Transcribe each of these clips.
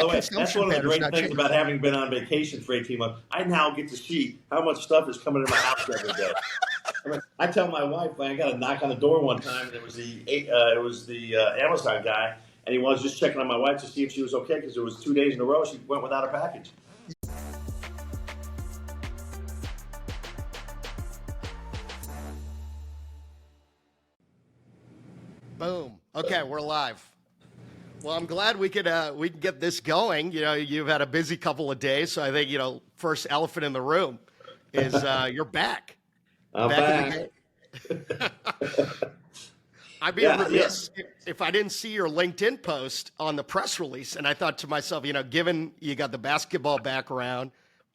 By the way, that's consumption one of the patterns great not things changing. about having been on vacation for 18 months. I now get to see how much stuff is coming in my house every day. I tell my wife, I got a knock on the door one time, and it was the Amazon guy, and he was just checking on my wife to see if she was okay because it was 2 days in a row she went without a package. Boom. Okay, we're live. Well, I'm glad we can get this going. You know, you've had a busy couple of days, so I think first elephant in the room is you're back. I'm back. back. In the game. I'd be remiss if I didn't see your LinkedIn post on the press release, and I thought to myself, given you got the basketball background,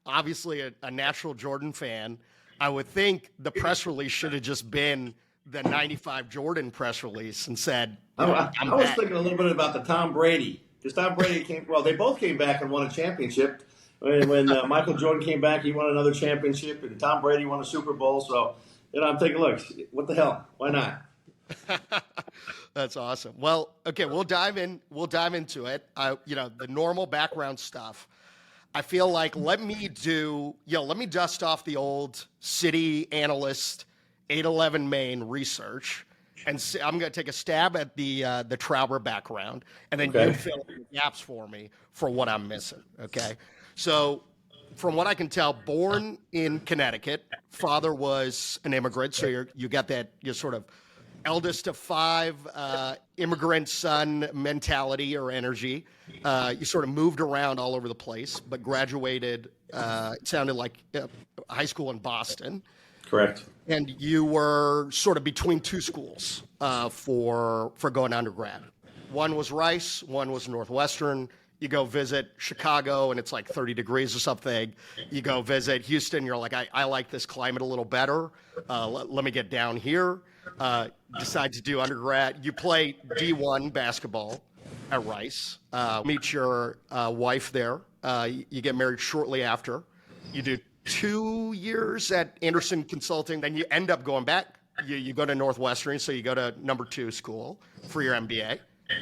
obviously a natural Jordan fan, I would think the press release should have just been the 95 Jordan press release and said, I was thinking a little bit about the Tom Brady, because Tom Brady they both came back and won a championship. When Michael Jordan came back, he won another championship, and Tom Brady won a Super Bowl. So, I'm thinking, look, what the hell? Why not? That's awesome. Well, okay, we'll dive into it. The normal background stuff. I feel like let me dust off the old city analyst 811 Maine research, and I'm going to take a stab at the Trauber background, and then you fill in the gaps for me for what I'm missing. Okay, so from what I can tell, born in Connecticut, father was an immigrant, so you got that sort of eldest of five immigrant son mentality or energy. You sort of moved around all over the place, but graduated. It sounded like high school in Boston. Correct. And you were sort of between two schools for going undergrad. One was Rice, one was Northwestern. You go visit Chicago, and it's like 30 degrees or something. You go visit Houston, you're like, I like this climate a little better. Let me get down here. Decide to do undergrad. You play D1 basketball at Rice. Meet your wife there. You get married shortly after. You do 2 years at Anderson Consulting, then you end up going back. You go to Northwestern, so you go to number 2 school for your MBA.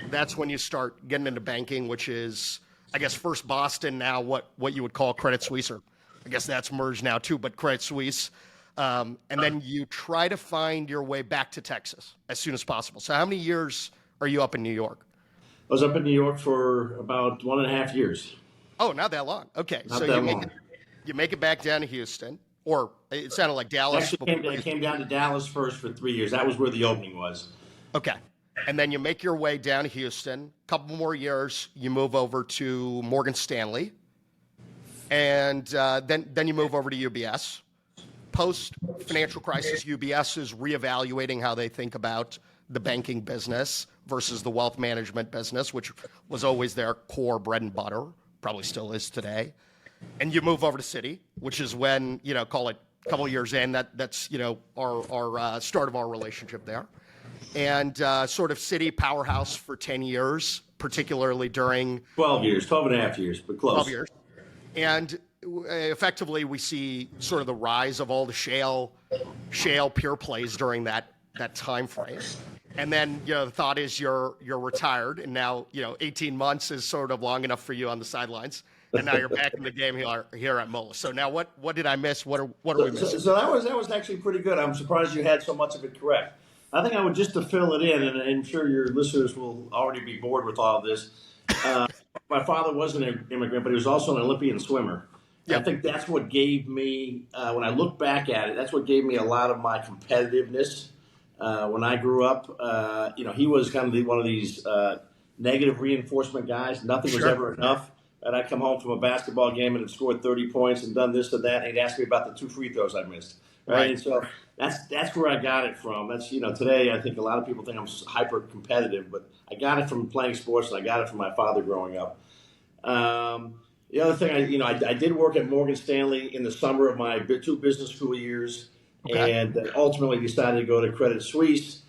That's when you start getting into banking, which is, I guess, first Boston, now what you would call Credit Suisse, or I guess that's merged now too, but Credit Suisse. And then you try to find your way back to Texas as soon as possible. So how many years are you up in New York? I was up in New York for about 1.5 years. Oh, not that long. Okay. Not so that you long. You make it back down to Houston, or it sounded like Dallas. Actually, I came down to Dallas first for 3 years. That was where the opening was. Okay. And then you make your way down to Houston. A couple more years, you move over to Morgan Stanley. And then you move over to UBS. Post-financial crisis, UBS is reevaluating how they think about the banking business versus the wealth management business, which was always their core bread and butter, probably still is today. And you move over to Citi, which is when, call it a couple of years in, that's our start of our relationship there. And sort of Citi powerhouse for 10 years, particularly during 12 years, 12 and a half years, but close. 12 years. And effectively, we see sort of the rise of all the shale pure plays during that time frame. And then, the thought is you're retired, and now, 18 months is sort of long enough for you on the sidelines. And now you're back in the game here at Moelis. So now what did I miss? What are we missing? So that was actually pretty good. I'm surprised you had so much of it correct. I think I would, just to fill it in, and I'm sure your listeners will already be bored with all of this. My father was an immigrant, but he was also an Olympian swimmer. Yep. I think that's what gave me, when I look back at it, that's what gave me a lot of my competitiveness. When I grew up, he was kind of one of these negative reinforcement guys. Nothing was ever enough. And I'd come home from a basketball game and had scored 30 points and done this and that, and he'd ask me about the 2 free throws I missed. Right? And so that's where I got it from. That's, today I think a lot of people think I'm hyper competitive, but I got it from playing sports, and I got it from my father growing up. The other thing, I did work at Morgan Stanley in the summer of my 2 business school years, and ultimately decided to go to Credit Suisse.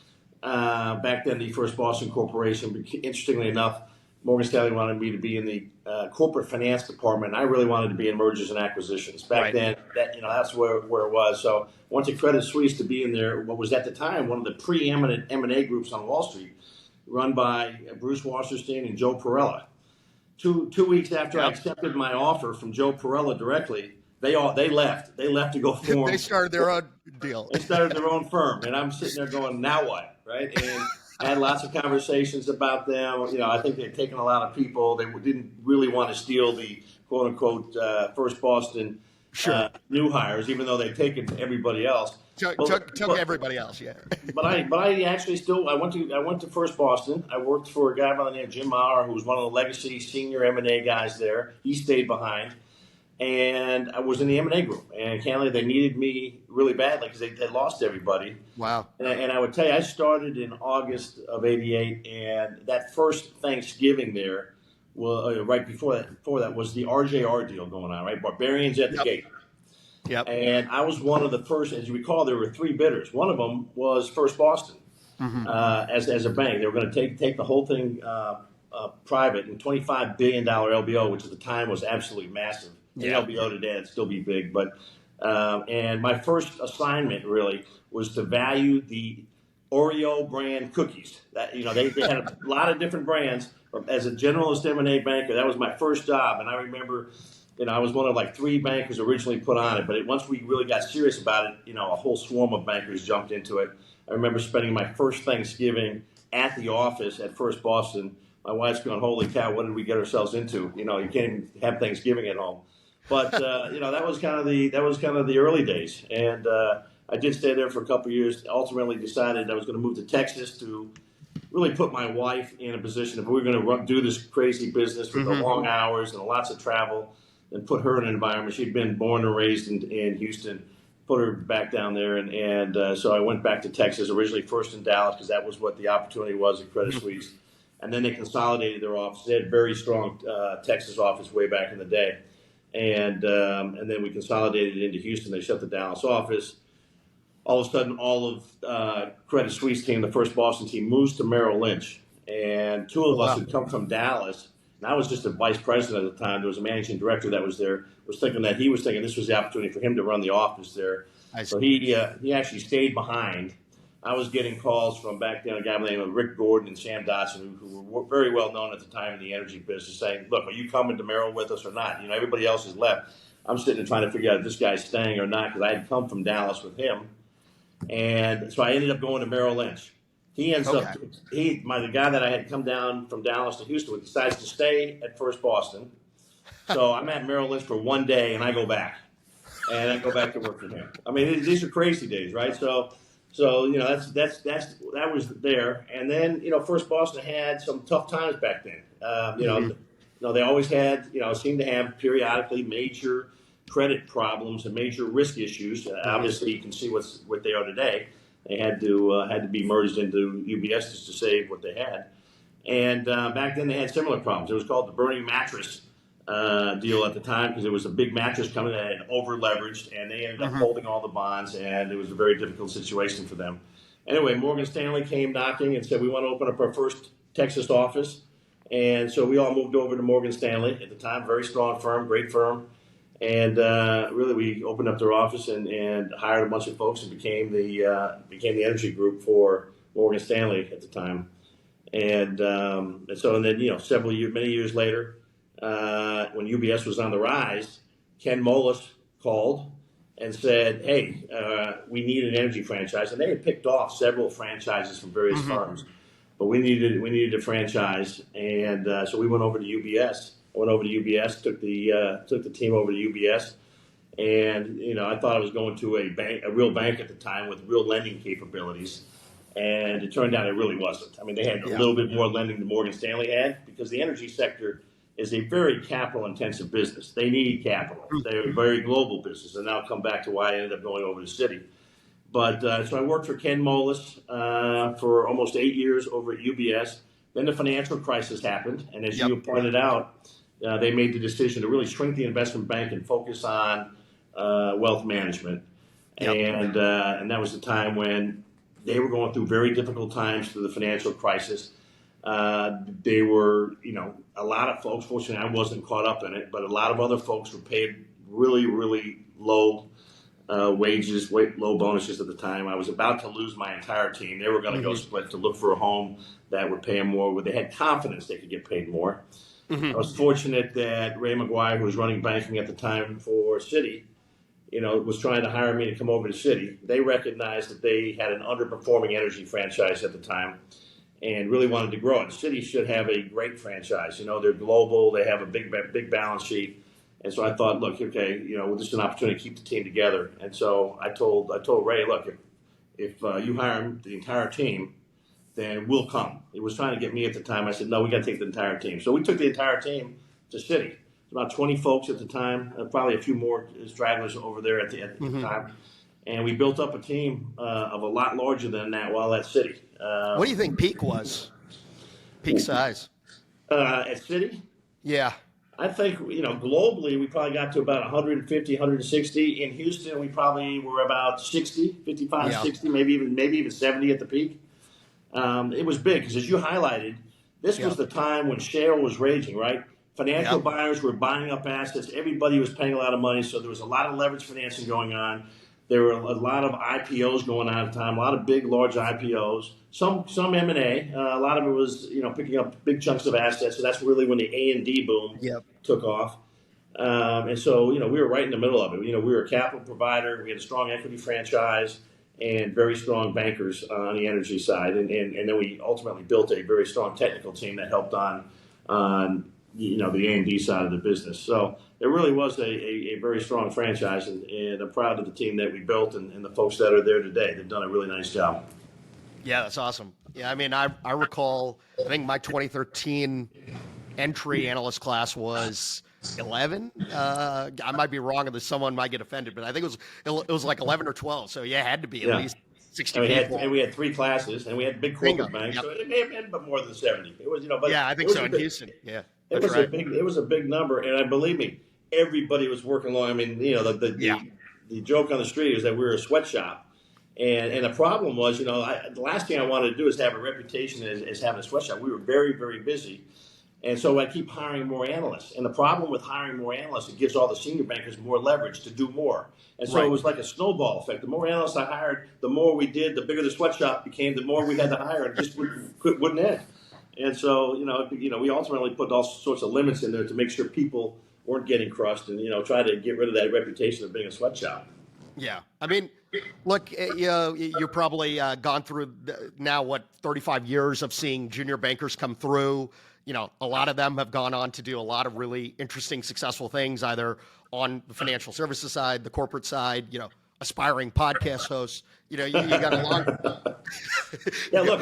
Back then, the first Boston corporation. Interestingly enough, Morgan Stanley wanted me to be in the corporate finance department. I really wanted to be in mergers and acquisitions. Back then, that's where it was. So went to Credit Suisse to be in there, what was at the time one of the preeminent M&A groups on Wall Street, run by Bruce Wasserstein and Joe Perella. Two weeks after I Yep. accepted my offer from Joe Perella directly, they left. They left to go They form. started their own deal. They started their own firm, and I'm sitting there going, now what, right? And I had lots of conversations about them. I think they'd taken a lot of people. They didn't really want to steal the quote unquote First Boston Sure. new hires, even though they'd taken everybody else. Took everybody else, yeah. But I actually still I went to First Boston. I worked for a guy by the name of Jim Maurer, who was one of the legacy senior M&A guys there. He stayed behind, and I was in the M&A group. And candidly, they needed me really badly because they lost everybody. Wow. And I would tell you, I started in August of '88, and that first Thanksgiving there, well, right before that was the RJR deal going on, right? Barbarians at the gate. Yep. And I was one of the first, as you recall, there were three bidders. One of them was First Boston as a bank. They were going to take the whole thing private and $25 billion LBO, which at the time was absolutely massive. Yeah. The LBO today, it'd still be big. But and my first assignment really was to value the Oreo brand cookies. That they had a lot of different brands. As a generalist M&A banker, that was my first job, and I remember. I was one of like three bankers originally put on it, but once we really got serious about it, a whole swarm of bankers jumped into it. I remember spending my first Thanksgiving at the office at First Boston. My wife's going, "Holy cow, what did we get ourselves into?" You can't even have Thanksgiving at home. But that was kind of the early days, and I did stay there for a couple of years. Ultimately, decided I was going to move to Texas to really put my wife in a position if we were going to do this crazy business with the long hours and lots of travel. And put her in an environment. She'd been born and raised in Houston. Put her back down there, and so I went back to Texas. Originally, first in Dallas because that was what the opportunity was at Credit Suisse, and then they consolidated their office. They had a very strong Texas office way back in the day, and then we consolidated into Houston. They shut the Dallas office. All of a sudden, all of Credit Suisse team, the First Boston team, moves to Merrill Lynch, and two of us had come from Dallas. And I was just a vice president at the time. There was a managing director that was there. Was thinking this was the opportunity for him to run the office there. So he actually stayed behind. I was getting calls from back then a guy by the name of Rick Gordon and Sam Dotson, who were very well known at the time in the energy business, saying, "Look, are you coming to Merrill with us or not?" Everybody else has left. I'm sitting there trying to figure out if this guy's staying or not because I had come from Dallas with him, and so I ended up going to Merrill Lynch. He ends up, the guy that I had come down from Dallas to Houston with decides to stay at First Boston. So I'm at Merrill Lynch for one day and I go back. And I go back to work for him. I mean, these are crazy days, right? So that was there. And then, First Boston had some tough times back then. They always had, seemed to have periodically major credit problems and major risk issues. Obviously, you can see what they are today. They had to be merged into UBS just to save what they had. And back then they had similar problems. It was called the burning mattress deal at the time because it was a big mattress company that had over-leveraged, and they ended up holding all the bonds, and it was a very difficult situation for them. Anyway, Morgan Stanley came knocking and said, "We want to open up our first Texas office." And so we all moved over to Morgan Stanley at the time, very strong firm, great firm. And really, we opened up their office and hired a bunch of folks and became the energy group for Morgan Stanley at the time. And then many years later, when UBS was on the rise, Ken Moelis called and said, "Hey, we need an energy franchise." And they had picked off several franchises from various firms, but we needed a franchise, and so we went over to UBS. I went over to UBS, took the team over to UBS, and I thought I was going to a real bank at the time with real lending capabilities, and it turned out it really wasn't. I mean, they had a little bit more lending than Morgan Stanley had because the energy sector is a very capital-intensive business. They need capital. They're a very global business, and I'll come back to why I ended up going over to Citi. But so I worked for Ken Moelis for almost 8 years over at UBS. Then the financial crisis happened, and as you pointed out, they made the decision to really shrink the investment bank and focus on wealth management. And that was the time when they were going through very difficult times through the financial crisis. They were, a lot of folks, fortunately I wasn't caught up in it, but a lot of other folks were paid really, really low wages, low bonuses at the time. I was about to lose my entire team. They were going to go split to look for a home that would pay them more, where they had confidence they could get paid more. I was fortunate that Ray McGuire, who was running banking at the time for Citi, was trying to hire me to come over to Citi. They recognized that they had an underperforming energy franchise at the time and really wanted to grow it. Citi should have a great franchise. They're global. They have a big balance sheet. And so I thought, look, okay, this is an opportunity to keep the team together. And so I told Ray, look, if you hire the entire team, then we'll come. He was trying to get me at the time. I said, no, we got to take the entire team. So we took the entire team to Citi. About 20 folks at the time, probably a few more stragglers over there at the time. And we built up a team of a lot larger than that while at Citi. What do you think peak was? Peak size? At Citi? Yeah. I think, globally, we probably got to about 150, 160. In Houston, we probably were about 60, 55, 60, maybe even 70 at the peak. It was big because, as you highlighted, this was the time when Shale was raging, right? Financial buyers were buying up assets. Everybody was paying a lot of money, so there was a lot of leverage financing going on. There were a lot of IPOs going on at the time, a lot of big, large IPOs, some M&A. A lot of it was, picking up big chunks of assets. So that's really when the A&D boom took off. And so, we were right in the middle of it. We were a capital provider. We had a strong equity franchise and very strong bankers on the energy side. And then we ultimately built a very strong technical team that helped on the A&D side of the business. So it really was a very strong franchise, and I'm proud of the team that we built and the folks that are there today. They've done a really nice job. Yeah, that's awesome. Yeah, I mean, I recall, I think my 2013 entry analyst class was 11. I might be wrong, and someone might get offended, but I think it was like 11 or 12. So yeah, it had to be at least 60 people. And we had 3 classes, and we had big corporate banks, so it may have been more than 70. It was, but yeah, I think so in Houston. Yeah, it was a big number, and believe me, everybody was working along. I mean, the joke on the street is that we were a sweatshop. And the problem was, the last thing I wanted to do is have a reputation as having a sweatshop. We were very, very busy. And so I keep hiring more analysts. And the problem with hiring more analysts, it gives all the senior bankers more leverage to do more. And so it was like a snowball effect. The more analysts I hired, the more we did, the bigger the sweatshop became, the more we had to hire. It just wouldn't end. And so, we ultimately put all sorts of limits in there to make sure people weren't getting crushed and, try to get rid of that reputation of being a sweatshop. Yeah. I mean, look, you're probably gone through now, 35 years of seeing junior bankers come through. A lot of them have gone on to do a lot of really interesting, successful things, either on the financial services side, the corporate side, aspiring podcast hosts. You got a long. Yeah, look,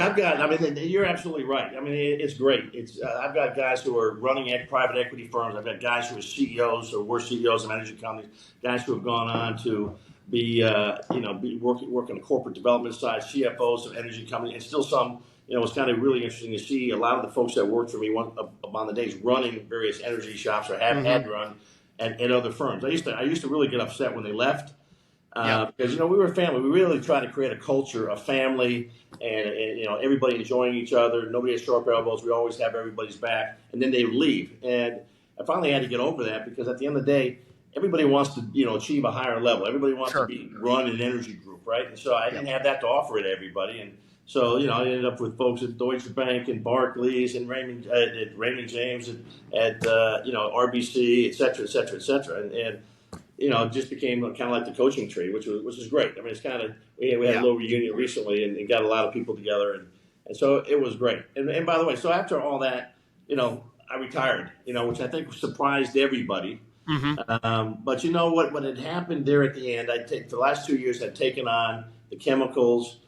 you're absolutely right. I mean, it's great. I've got guys who are running private equity firms. I've got guys who are CEOs or were CEOs of energy companies, guys who have gone on to be work on the corporate development side, CFOs of energy companies, and still some. It's kind of really interesting to see a lot of the folks that worked for me on the days running various energy shops or had run at other firms. I used to really get upset when they left because we were a family. We really tried to create a culture of family and everybody enjoying each other. Nobody has sharp elbows. We always have everybody's back, and then they would leave. And I finally had to get over that because at the end of the day, everybody wants to achieve a higher level. Everybody wants to run an energy group, right? And so I didn't have that to offer to everybody. And so, I ended up with folks at Deutsche Bank and Barclays and Raymond James at RBC, et cetera, et cetera, et cetera. And it just became kind of like the coaching tree, which is great. I mean, it's kind of, we had a little reunion recently and got a lot of people together. And so it was great. And by the way, so after all that, I retired, which I think surprised everybody. Mm-hmm. But what had happened there at the end, the last 2 years I'd taken on the chemicals,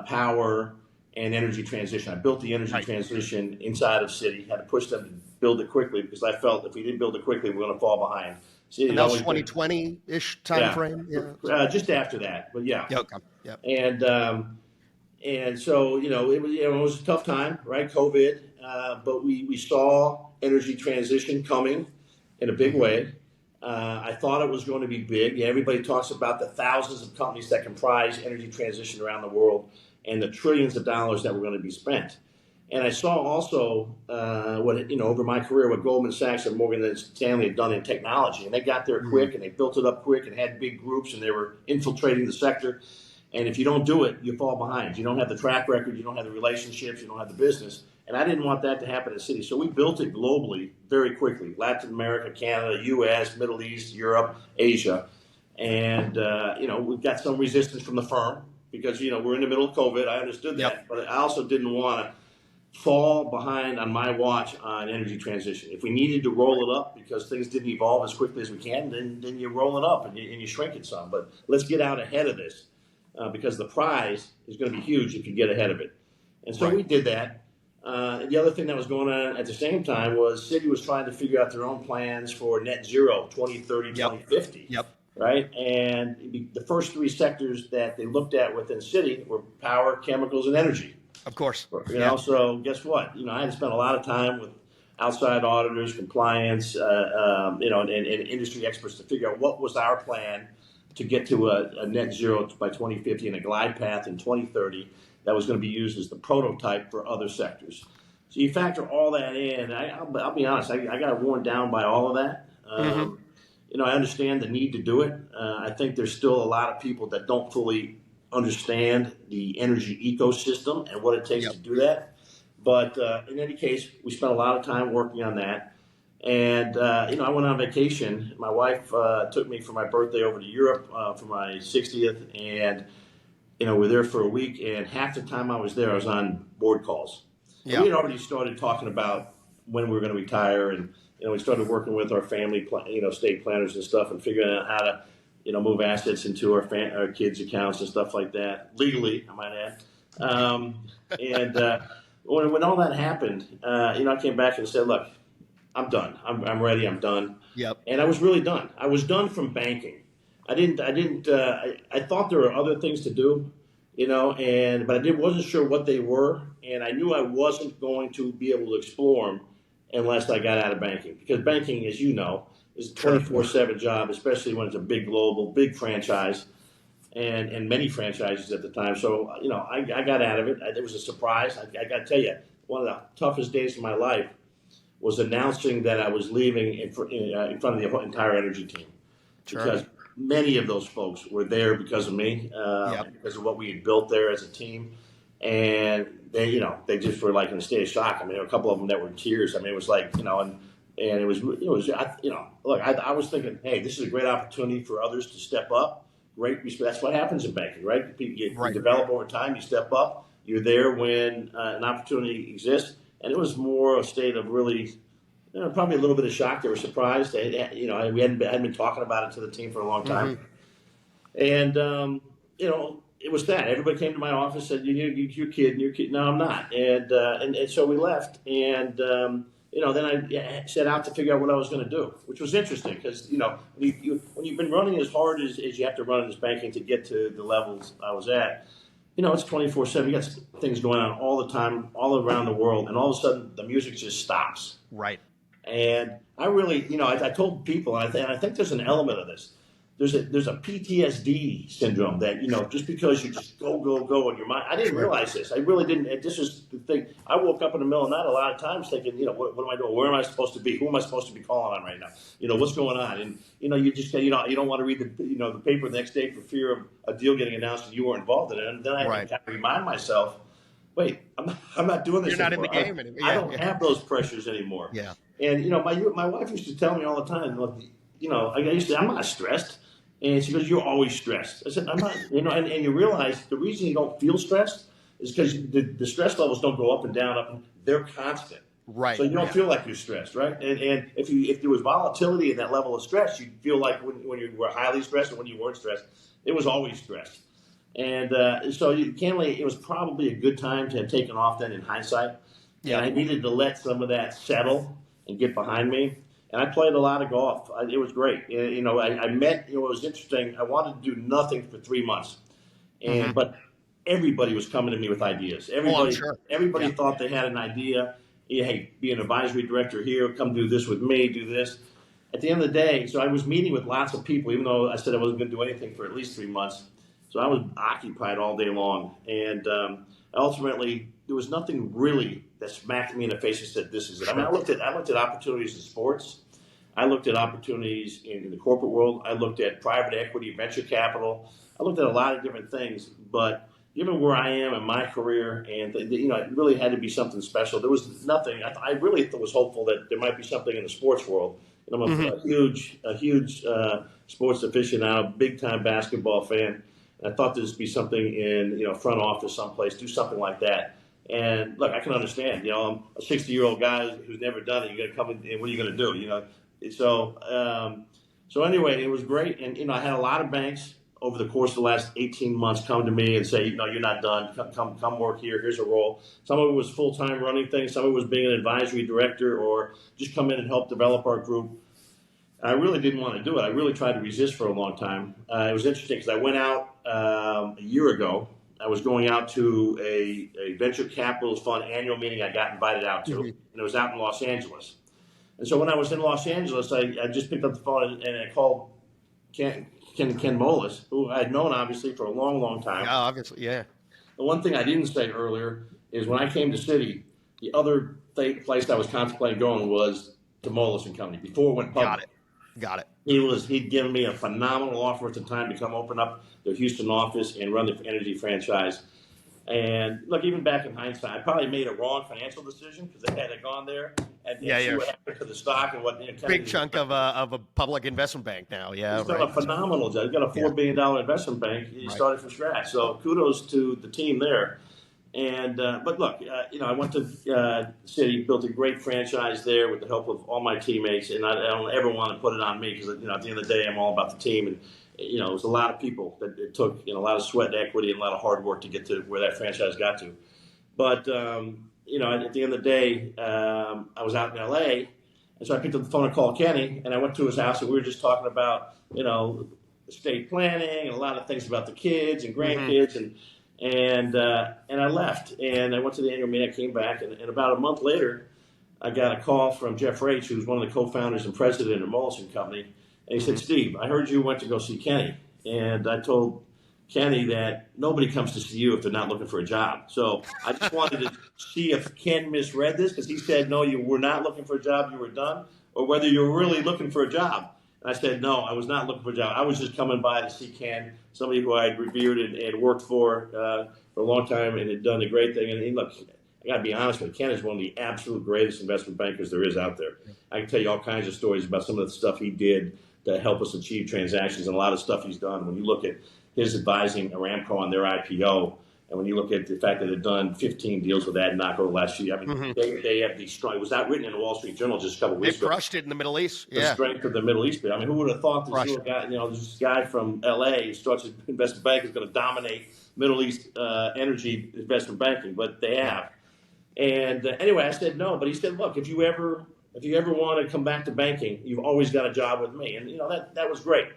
power, and energy transition. I built the energy transition inside of Citi. Had to push them to build it quickly because I felt if we didn't build it quickly, we're going to fall behind. Citi, and that was 2020-ish time frame? Yeah. Just after that, but yeah. Okay. Yep. And so, it was a tough time, right? COVID, but we saw energy transition coming in a big way. I thought it was going to be big. Everybody talks about the thousands of companies that comprise energy transition around the world and the trillions of dollars that were going to be spent. And I saw also over my career what Goldman Sachs and Morgan Stanley had done in technology. And they got there quick and they built it up quick and had big groups and they were infiltrating the sector. And if you don't do it, you fall behind. You don't have the track record, you don't have the relationships, you don't have the business. And I didn't want that to happen in the city. So we built it globally very quickly. Latin America, Canada, U.S., Middle East, Europe, Asia. And, we've got some resistance from the firm because, we're in the middle of COVID. I understood that. Yep. But I also didn't want to fall behind on my watch on energy transition. If we needed to roll it up because things didn't evolve as quickly as we can, then you roll it up and you shrink it some. But let's get out ahead of this because the prize is going to be huge if you get ahead of it. And so we did that. The other thing that was going on at the same time was city was trying to figure out their own plans for net zero 2030, 2050. Yep. Right? And the first three sectors that they looked at within city were power, chemicals, and energy. Of course. So guess what? I had to spend a lot of time with outside auditors, compliance, and industry experts to figure out what was our plan to get to a net zero by 2050 and a glide path in 2030 that was going to be used as the prototype for other sectors. So you factor all that in. I'll be honest, I got worn down by all of that. I understand the need to do it. I think there's still a lot of people that don't fully understand the energy ecosystem and what it takes to do that. But in any case, we spent a lot of time working on that. And, I went on vacation. My wife took me for my birthday over to Europe for my 60th. And, we were there for a week. And half the time I was there, I was on board calls. Yeah. We had already started talking about when we were going to retire. And, we started working with our family, estate planners and stuff and figuring out how to, move assets into our kids' accounts and stuff like that, legally, I might add. When all that happened, I came back and said, look, I'm done. I'm ready. I'm done. Yep. And I was really done. I was done from banking. I thought there were other things to do, but I wasn't sure what they were. And I knew I wasn't going to be able to explore them unless I got out of banking. Because banking, as you know, is a 24/7 job, especially when it's a big global, big franchise and many franchises at the time. So, I got out of it. It was a surprise. I got to tell you, one of the toughest days of my life was announcing that I was leaving in front of the entire energy team. Sure. Because many of those folks were there because of me, because of what we had built there as a team. And they just were like in a state of shock. I mean, there were a couple of them that were in tears. I mean, it was like, and it was, look, I was thinking, hey, this is a great opportunity for others to step up. Great respect. That's what happens in banking, right? You develop over time, you step up. You're there when an opportunity exists. And it was more a state of really, probably a little bit of shock. They were surprised. We hadn't been talking about it to the team for a long time. And, it was that. Everybody came to my office and said, you're kidding. No, I'm not. And so we left. And, then I set out to figure out what I was going to do, which was interesting because, when you've been running as hard as you have to run in this banking to get to the levels I was at, it's 24/7. You got things going on all the time, all around the world, and all of a sudden the music just stops. Right. And I really, I told people, and I think there's an element of this. There's a PTSD syndrome that, just because you just go in your mind. I didn't realize this. I really didn't. This is the thing. I woke up in the middle of the night a lot of times thinking, what am I doing? Where am I supposed to be? Who am I supposed to be calling on right now? What's going on? And, you just, you don't want to read the paper the next day for fear of a deal getting announced and you were involved in it. And then I have to remind myself, wait, I'm not doing this You're not anymore. in the game anymore. I don't have those pressures anymore. Yeah. And, my wife used to tell me all the time, look, I used to say, I'm not stressed. And she goes, you're always stressed. I said, I'm not, and you realize the reason you don't feel stressed is because the stress levels don't go up and down, they're constant. Right. So you don't feel like you're stressed, right? And if there was volatility in that level of stress, you'd feel like when you were highly stressed and when you weren't stressed, it was always stressed. And so it was probably a good time to have taken off then in hindsight. Yeah. And I needed to let some of that settle and get behind me. And I played a lot of golf. It was great. I met, it was interesting. I wanted to do nothing for 3 months. But everybody was coming to me with ideas. Everybody thought they had an idea. Hey, be an advisory director here. Come do this with me. Do this. At the end of the day, so I was meeting with lots of people, even though I said I wasn't going to do anything for at least 3 months. So I was occupied all day long. And ultimately, there was nothing really that smacked me in the face and said, this is it. I mean, I looked at opportunities in sports. I looked at opportunities in the corporate world. I looked at private equity, venture capital. I looked at a lot of different things. But, given where I am in my career, and it really had to be something special. There was nothing. I really was hopeful that there might be something in the sports world. And I'm a huge sports aficionado, big time basketball fan. And I thought there'd be something in front office someplace, do something like that. And look, I can understand. I'm a 60-year-old guy who's never done it. You got to come in, and what are you going to do? So anyway, it was great. And I had a lot of banks over the course of the last 18 months come to me and say, no, you're not done. Come work here. Here's a role. Some of it was full-time running things. Some of it was being an advisory director or just come in and help develop our group. I really didn't want to do it. I really tried to resist for a long time. It was interesting because I went out a year ago. I was going out to a venture capital fund annual meeting I got invited out to, and it was out in Los Angeles. And so when I was in Los Angeles, I just picked up the phone and I called Ken Moelis, who I had known obviously for a long, long time. Yeah, obviously, yeah. The one thing I didn't say earlier is when I came to Citi, the other place I was contemplating going was to Moelis Company before it went public. Got it. He'd given me a phenomenal offer at the time to come open up their Houston office and run the energy franchise. And look, even back in hindsight, I probably made a wrong financial decision because they had gone there and see what happened to the stock and what. Big chunk of a public investment bank now. Yeah, he's done a phenomenal job. He's got a $4 billion investment bank. He started from scratch. So kudos to the team there. And but look, I went to Citi, built a great franchise there with the help of all my teammates, and I don't ever want to put it on me because at the end of the day, I'm all about the team, and it was a lot of people that it took a lot of sweat and equity and a lot of hard work to get to where that franchise got to. But at the end of the day, I was out in L.A., and so I picked up the phone and called Kenny, and I went to his house, and we were just talking about estate planning and a lot of things about the kids and grandkids and I left, and I went to the annual meeting. I came back, and about a month later, I got a call from Jeff Raich, who's one of the co-founders and president of Moelis Company, and he said, "Steve, I heard you went to go see Kenny," and I told Kenny that nobody comes to see you if they're not looking for a job. So I just wanted to see if Ken misread this because he said, "No, you were not looking for a job; you were done," or whether you were really looking for a job. And I said, no, I was not looking for a job. I was just coming by to see Ken, somebody who I had revered and worked for a long time and had done a great thing. And look, I got to be honest with you, Ken is one of the absolute greatest investment bankers there is out there. I can tell you all kinds of stories about some of the stuff he did to help us achieve transactions and a lot of stuff he's done. When you look at his advising Aramco on their IPO, and when you look at the fact that they've done 15 deals with ADNOC over the last year, I mean, they have these strong. It was not written in the Wall Street Journal just a couple of weeks ago. They crushed it in the Middle East. The strength of the Middle East. I mean, who would have thought this little guy, this guy from L.A. who starts his investment bank is going to dominate Middle East energy investment banking? But they have. And anyway, I said no. But he said, look, if you ever want to come back to banking, you've always got a job with me. And that was great.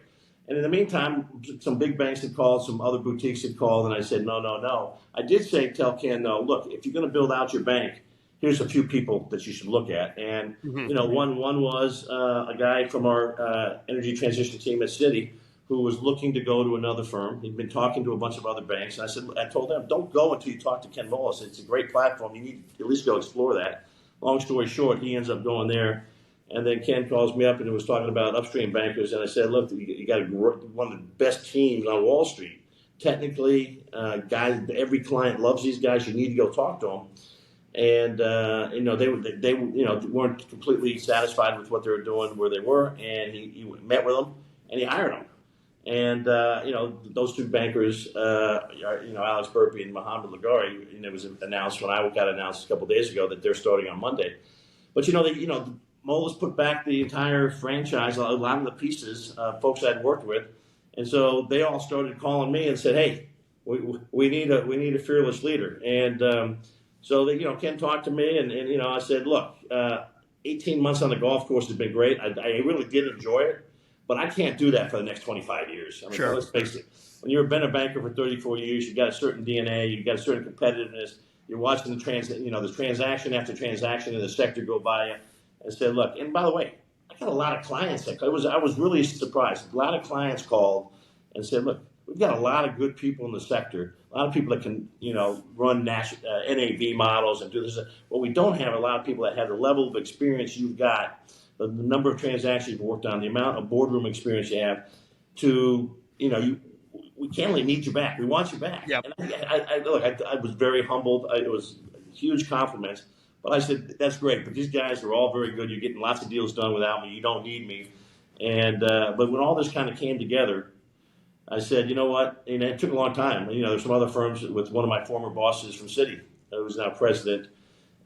And in the meantime, some big banks had called, some other boutiques had called, and I said, no. I did tell Ken, no, look, if you're going to build out your bank, here's a few people that you should look at. And, one was a guy from our energy transition team at Citi who was looking to go to another firm. He'd been talking to a bunch of other banks. And I told them, don't go until you talk to Ken Moelis. It's a great platform. You need to at least go explore that. Long story short, he ends up going there. And then Ken calls me up and was talking about upstream bankers. And I said, look, you got one of the best teams on Wall Street. Technically, guys, every client loves these guys. You need to go talk to them. And, they weren't completely satisfied with what they were doing where they were. And he met with them and he hired them. And, those two bankers, Alex Burpee and Mohammed Lagari, and it was announced when I got announced a couple of days ago that they're starting on Monday. But, Moelis put back the entire franchise, a lot of the pieces, folks I'd worked with, and so they all started calling me and said, "Hey, we need a fearless leader." And so Ken talked to me, and I said, "Look, 18 months on the golf course has been great. I really did enjoy it, but I can't do that for the next 25 years. I mean, Let's face it. When you've been a banker for 34 years, you've got a certain DNA, you've got a certain competitiveness. You're watching the transaction after transaction in the sector go by you." And said, look, and by the way, I got a lot of clients I was really surprised. A lot of clients called and said, look, we've got a lot of good people in the sector, a lot of people that can, run NAV models and do this. What we don't have a lot of people that have the level of experience you've got, the number of transactions you've worked on, the amount of boardroom experience you have to, we candidly need you back. We want you back. Yep. And I was very humbled. It was huge compliments. But I said, that's great. But these guys are all very good. You're getting lots of deals done without me. You don't need me. And but when all this kind of came together, I said, you know what? And it took a long time. There's some other firms with one of my former bosses from Citi, who's now president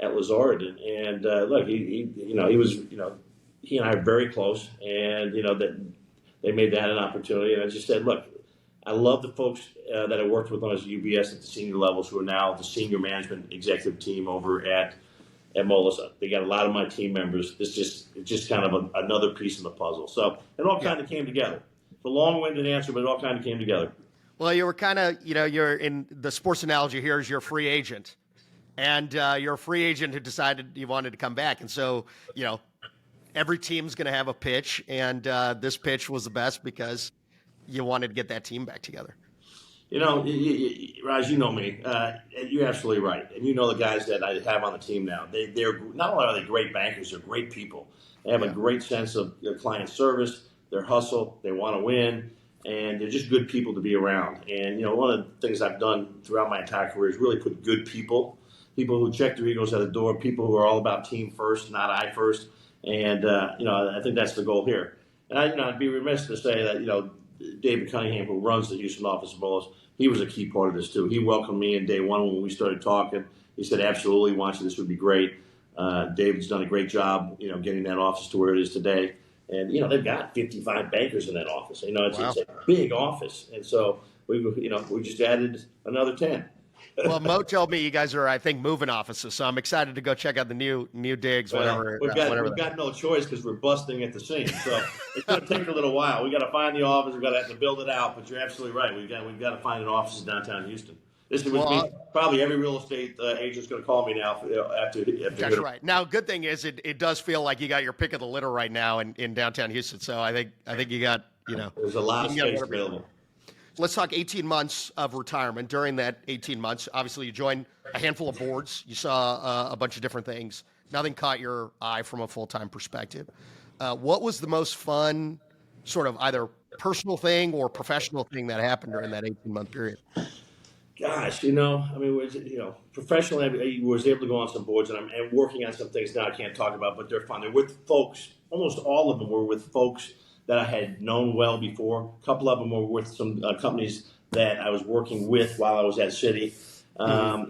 at Lazard. And look, he was, he and I are very close. And, that they made that an opportunity. And I just said, look, I love the folks that I worked with when I was at UBS at the senior levels who are now the senior management executive team over at Moelis. They got a lot of my team members. It's just kind of another piece of the puzzle. So it all kind of came together. It's a long-winded answer, but it all kind of came together. Well, you were kind of, you're in the sports analogy here is you're a free agent. And you're a free agent who decided you wanted to come back. And so, every team's going to have a pitch. And this pitch was the best because you wanted to get that team back together. Raj, you know me. You're absolutely right. And you know the guys that I have on the team now. They're not only are they great bankers, they're great people. They have a great sense of their client service, their hustle. They want to win, and they're just good people to be around. And one of the things I've done throughout my entire career is really put good people who check their egos at the door, people who are all about team first, not I first. And I think that's the goal here. And I'd be remiss to say that David Cunningham, who runs the Houston office of Moelis, he was a key part of this too. He welcomed me in day one when we started talking. He said, absolutely, want you. This would be great. David's done a great job, getting that office to where it is today. And, they've got 55 bankers in that office. It's a big office. And so we just added another 10. Well, Mo told me you guys are, I think, moving offices, so I'm excited to go check out the new digs. Whenever we've got no choice because we're busting at the seams. So it's going to take a little while. We got to find the office. We've got to have to build it out. But you're absolutely right. We've got to find an office in downtown Houston. This would be probably every real estate agent's going to call me now after. That's right. Now, good thing is it does feel like you got your pick of the litter right now in downtown Houston. So I think you got there's a lot of space available. Let's talk 18 months of retirement. During that 18 months, obviously you joined a handful of boards. You saw a bunch of different things. Nothing caught your eye from a full-time perspective. What was the most fun sort of either personal thing or professional thing that happened during that 18-month period? Gosh, professionally, I was able to go on some boards, and I'm working on some things now I can't talk about, but they're fun. They're with folks. Almost all of them were with folks that I had known well before. A couple of them were with some companies that I was working with while I was at Citi.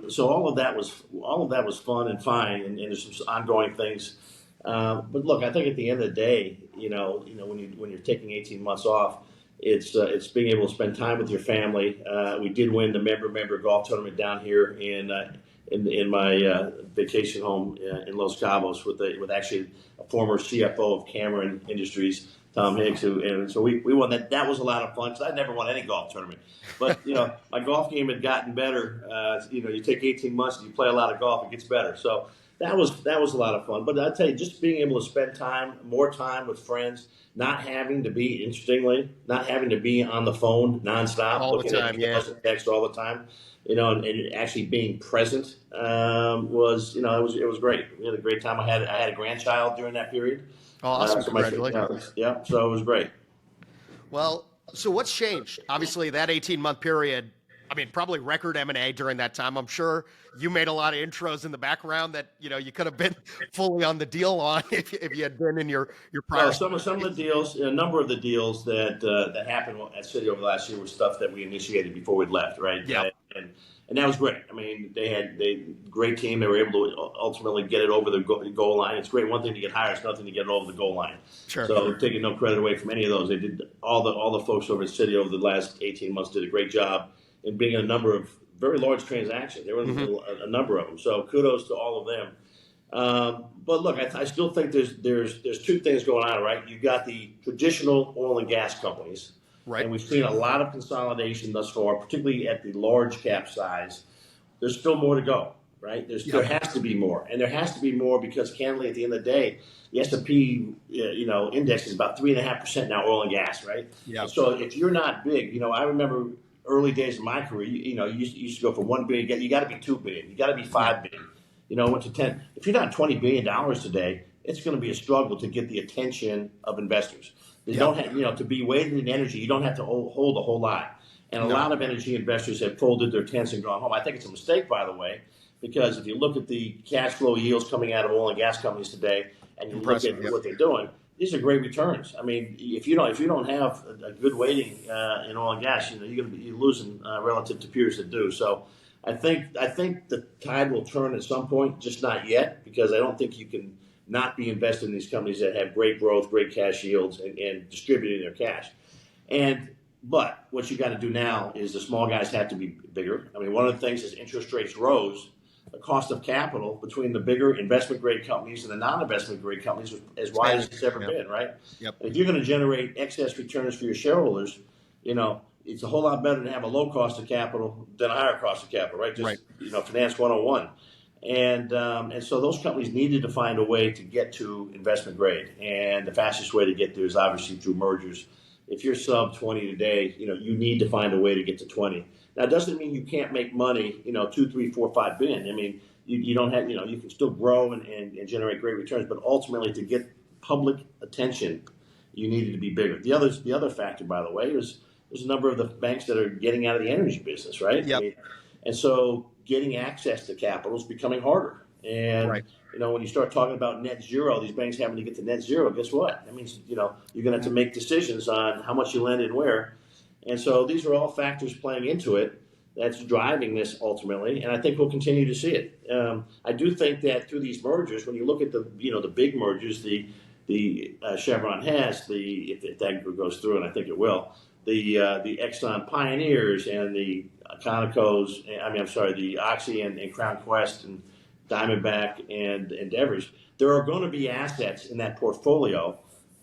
So all of that was fun and fine, and there's some ongoing things. But look, I think at the end of the day, when you're taking 18 months off, it's being able to spend time with your family. We did win the member golf tournament down here in my vacation home in Los Cabos with actually a former CFO of Cameron Industries, Tom Hicks, and so we won that. That was a lot of fun because I never won any golf tournament. But my golf game had gotten better. You take 18 months and you play a lot of golf, it gets better. So that was a lot of fun. But I tell you, just being able to spend more time with friends, not having to be on the phone nonstop, all the time, text all the time. And actually being present it was great. We had a great time. I had a grandchild during that period. Oh, awesome! Congratulations. Yeah, so it was great. Well, so what's changed? Obviously, that 18-month period. I mean, probably record M&A during that time. I'm sure you made a lot of intros in the background that you could have been fully on the deal on if you had been in your prior. Some of the deals, a number of the deals that happened at Citi over the last year were stuff that we initiated before we left, right? Yeah. And that was great. I mean, they had great team. They were able to ultimately get it over the goal line. It's great. One thing to get hired, it's nothing to get it over the goal line. Sure. So taking no credit away from any of those, they did all the folks over at Citi over the last 18 months did a great job in being a number of very large transactions. There were a number of them. So kudos to all of them. But look, I still think there's two things going on, right? You've got the traditional oil and gas companies. Right. And we've seen a lot of consolidation thus far, particularly at the large cap size. There's still more to go, right? There has to be more. And there has to be more because, candidly, at the end of the day, the S&P index is about 3.5% now oil and gas, right? Yeah. So if you're not big, I remember early days of my career, you used to go from $1 billion, you got to be $2 billion, you got to be $5 billion, went to 10. If you're not $20 billion today, it's going to be a struggle to get the attention of investors. They don't have, to be weighted in energy, you don't have to hold a whole lot. And a No. lot of energy investors have folded their tents and gone home. I think it's a mistake, by the way, because if you look at the cash flow yields coming out of oil and gas companies today, and you look Impressive, at yep. what they're doing, these are great returns. I mean, if you don't have a good weighting in oil and gas, you're losing relative to peers that do. So I think the tide will turn at some point, just not yet, because I don't think you can not be invested in these companies that have great growth, great cash yields, and distributing their cash. But what you got to do now is the small guys have to be bigger. I mean, one of the things is interest rates rose, the cost of capital between the bigger investment grade companies and the non-investment grade companies was as wide as it's ever been, right? Yep. And if you're going to generate excess returns for your shareholders, it's a whole lot better to have a low cost of capital than a higher cost of capital, right? Just, finance 101. And so those companies needed to find a way to get to investment grade. And the fastest way to get there is obviously through mergers. If you're sub 20 today, you need to find a way to get to 20. Now, it doesn't mean you can't make money, 2, 3, 4, 5 billion. I mean, you don't have, you can still grow and generate great returns, but ultimately to get public attention, you needed to be bigger. The other factor, by the way, is there's a number of the banks that are getting out of the energy business, right? Yep. I mean, and so getting access to capital is becoming harder. And when you start talking about net zero, these banks having to get to net zero, guess what? That means you're going to have to make decisions on how much you lend and where. And so these are all factors playing into it that's driving this ultimately, and I think we'll continue to see it. I do think that through these mergers, when you look at the big mergers, the Chevron Hess, if that goes through, and I think it will, the Exxon Pioneers and the Conocos, the Oxy and Crown Quest and Diamondback and Endeavors, there are going to be assets in that portfolio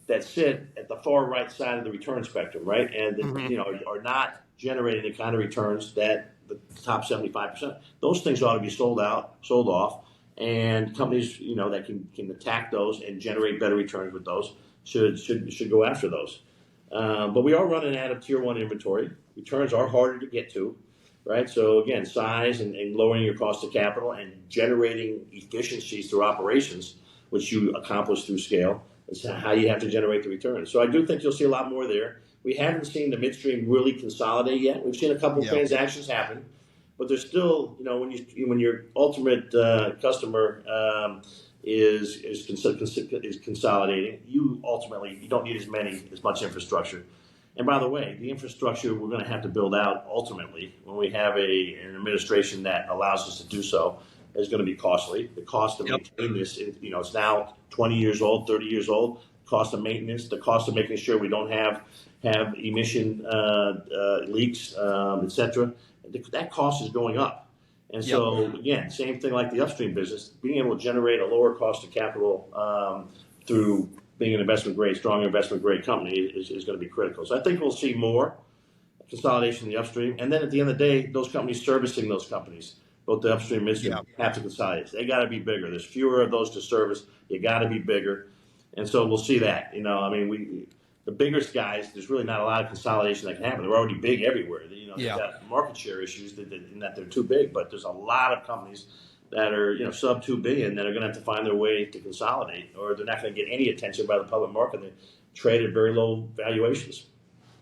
that sit at the far right side of the return spectrum, right? And are not generating the kind of returns that the top 75%. Those things ought to be sold off, and companies that can attack those and generate better returns with those should go after those. But we are running out of tier one inventory. Returns are harder to get to, right? So again, size and lowering your cost of capital and generating efficiencies through operations, which you accomplish through scale, is how you have to generate the returns. So I do think you'll see a lot more there. We haven't seen the midstream really consolidate yet. We've seen a couple transactions happen, but there's still, when your ultimate customer is consolidating, you don't need as much infrastructure. And by the way, the infrastructure we're going to have to build out ultimately when we have an administration that allows us to do so is going to be costly. The cost of maintaining this, it's now 20 years old, 30 years old. Cost of maintenance, the cost of making sure we don't have emission leaks, etc. That cost is going up. And so, again, same thing like the upstream business, being able to generate a lower cost of capital through being an strong investment grade company is going to be critical. So I think we'll see more consolidation in the upstream. And then at the end of the day, those companies servicing those companies, both the upstream and midstream, have to consolidate. They got to be bigger. There's fewer of those to service. You got to be bigger. And so we'll see that. The biggest guys, there's really not a lot of consolidation that can happen. They're already big everywhere. They've got market share issues in that they're too big. But there's a lot of companies that are sub $2 billion that are going to have to find their way to consolidate, or they're not going to get any attention by the public market. They trade at very low valuations.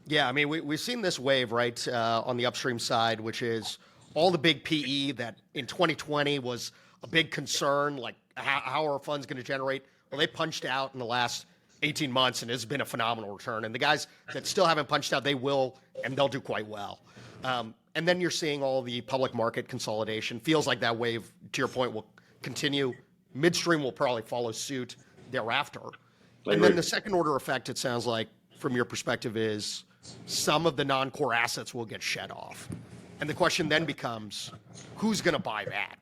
Yeah, I mean, we've seen this wave, right, on the upstream side, which is all the big PE that in 2020 was a big concern, like how are funds going to generate? Well, they punched out in the last 18 months, and it's been a phenomenal return. And the guys that still haven't punched out, they will, and they'll do quite well. And then you're seeing all the public market consolidation. Feels like that wave, to your point, will continue. Midstream will probably follow suit thereafter. And then the second order effect, it sounds like, from your perspective, is some of the non-core assets will get shed off. And the question then becomes, who's going to buy that?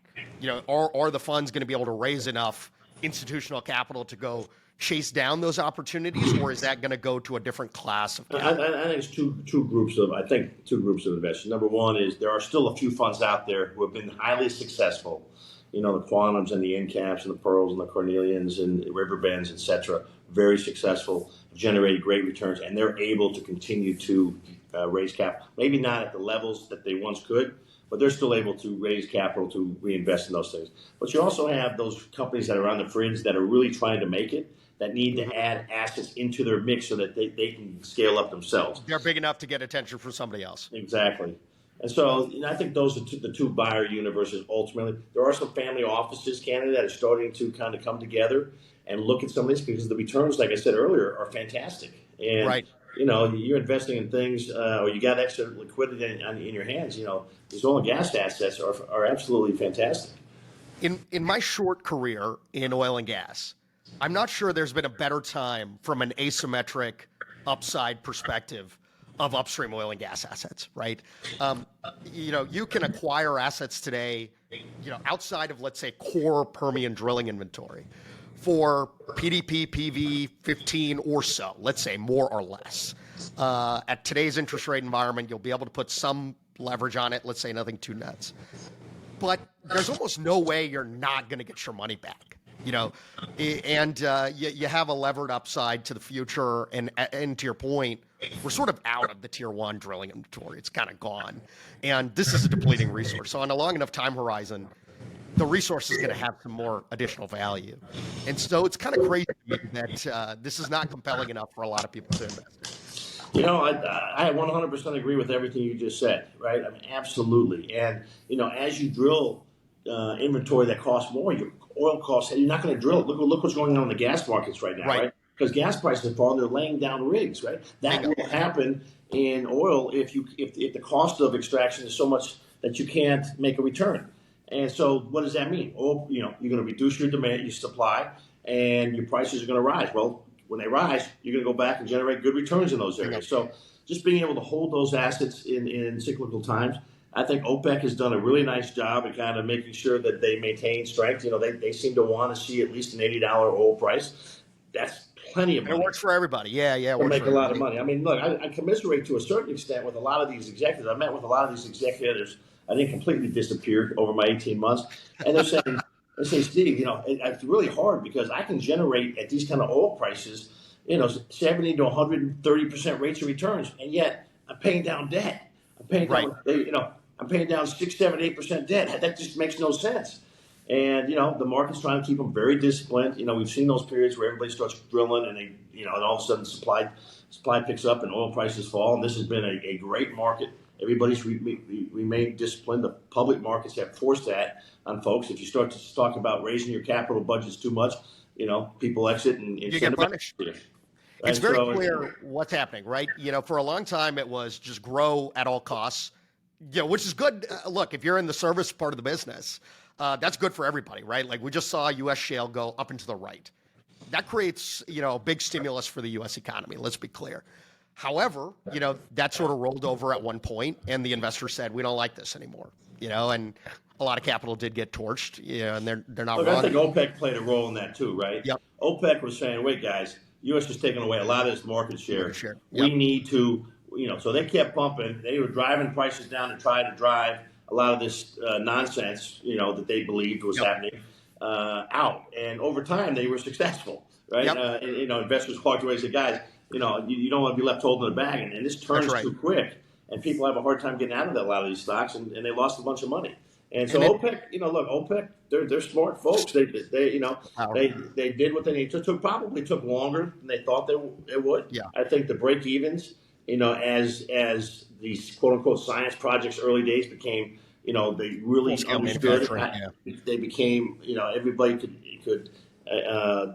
Are the funds going to be able to raise enough institutional capital to go chase down those opportunities, or is that going to go to a different class of capital? I think it's two groups of investors. Number one is there are still a few funds out there who have been highly successful. The Quantums and the InCaps and the Pearls and the Cornelians and the Riverbends, et cetera, very successful, generated great returns, and they're able to continue to raise capital. Maybe not at the levels that they once could, but they're still able to raise capital to reinvest in those things. But you also have those companies that are on the fringe that are really trying to make it, that need to add assets into their mix so that they can scale up themselves. They're big enough to get attention from somebody else. Exactly. And so I think those are the two buyer universes ultimately. There are some family offices, Canada, that are starting to kind of come together and look at some of this because the returns, like I said earlier, are fantastic. And, right. You're investing in things or you got extra liquidity in your hands. These oil and gas assets are absolutely fantastic. In my short career in oil and gas, I'm not sure there's been a better time from an asymmetric upside perspective of upstream oil and gas assets, right? You can acquire assets today, outside of, let's say, core Permian drilling inventory for PDP, PV 15 or so, let's say more or less. At today's interest rate environment, you'll be able to put some leverage on it, let's say nothing too nuts. But there's almost no way you're not going to get your money back. And you have a levered upside to the future. And to your point, we're sort of out of the tier one drilling inventory. It's kind of gone. And this is a depleting resource. So on a long enough time horizon, the resource is going to have some more additional value. And so it's kind of crazy to me that this is not compelling enough for a lot of people to invest. I 100% agree with everything you just said, right? I mean, absolutely. And, as you drill inventory that costs more, your oil costs, you're not going to drill it. Look what's going on in the gas markets right now, right? Because gas prices are falling, they're laying down rigs, right? That will happen in oil if the cost of extraction is so much that you can't make a return. And so what does that mean? Oil, you're going to reduce your demand, your supply, and your prices are going to rise. Well, when they rise, you're going to go back and generate good returns in those areas. So just being able to hold those assets in cyclical times, I think OPEC has done a really nice job at kind of making sure that they maintain strength. They seem to want to see at least an $80 oil price. That's plenty of money. It works for everybody. Yeah. It make a lot of money. I mean, look, I commiserate to a certain extent with a lot of these executives. I met with a lot of these executives. I think completely disappeared over my 18 months. And they're saying, Steve, it's really hard because I can generate at these kind of oil prices, 70 to 130% rates of returns. And yet I'm paying down debt. I'm paying down, I'm paying down 6, 7, 8% debt. That just makes no sense. And, the market's trying to keep them very disciplined. We've seen those periods where everybody starts drilling and and all of a sudden supply picks up and oil prices fall. And this has been a great market. Everybody's remained disciplined. The public markets have forced that on folks. If you start to talk about raising your capital budgets too much, people exit and you get punished. It's very clear what's happening, right? For a long time it was just grow at all costs, which is good. Look, if you're in the service part of the business, that's good for everybody, right? Like we just saw U.S. shale go up and to the right. That creates, a big stimulus for the U.S. economy. Let's be clear. However, that sort of rolled over at one point, and the investors said, we don't like this anymore, and a lot of capital did get torched, and they're not wrong. I think OPEC played a role in that too, right? Yep. OPEC was saying, wait, guys, U.S. is taking away a lot of this market share. Yep. We need to, so they kept pumping. They were driving prices down to try to drive a lot of this nonsense, that they believed was happening out. And over time, they were successful, right? Yep. Investors walked away and said, guys, you don't want to be left holding the bag. And this turns too quick. And people have a hard time getting out of a lot of these stocks, and they lost a bunch of money. And so OPEC, OPEC, they're smart folks. They did what they needed to. Probably took longer than they thought it would. Yeah. I think the break evens, as these quote unquote science projects early days became, they really understood. They became, everybody could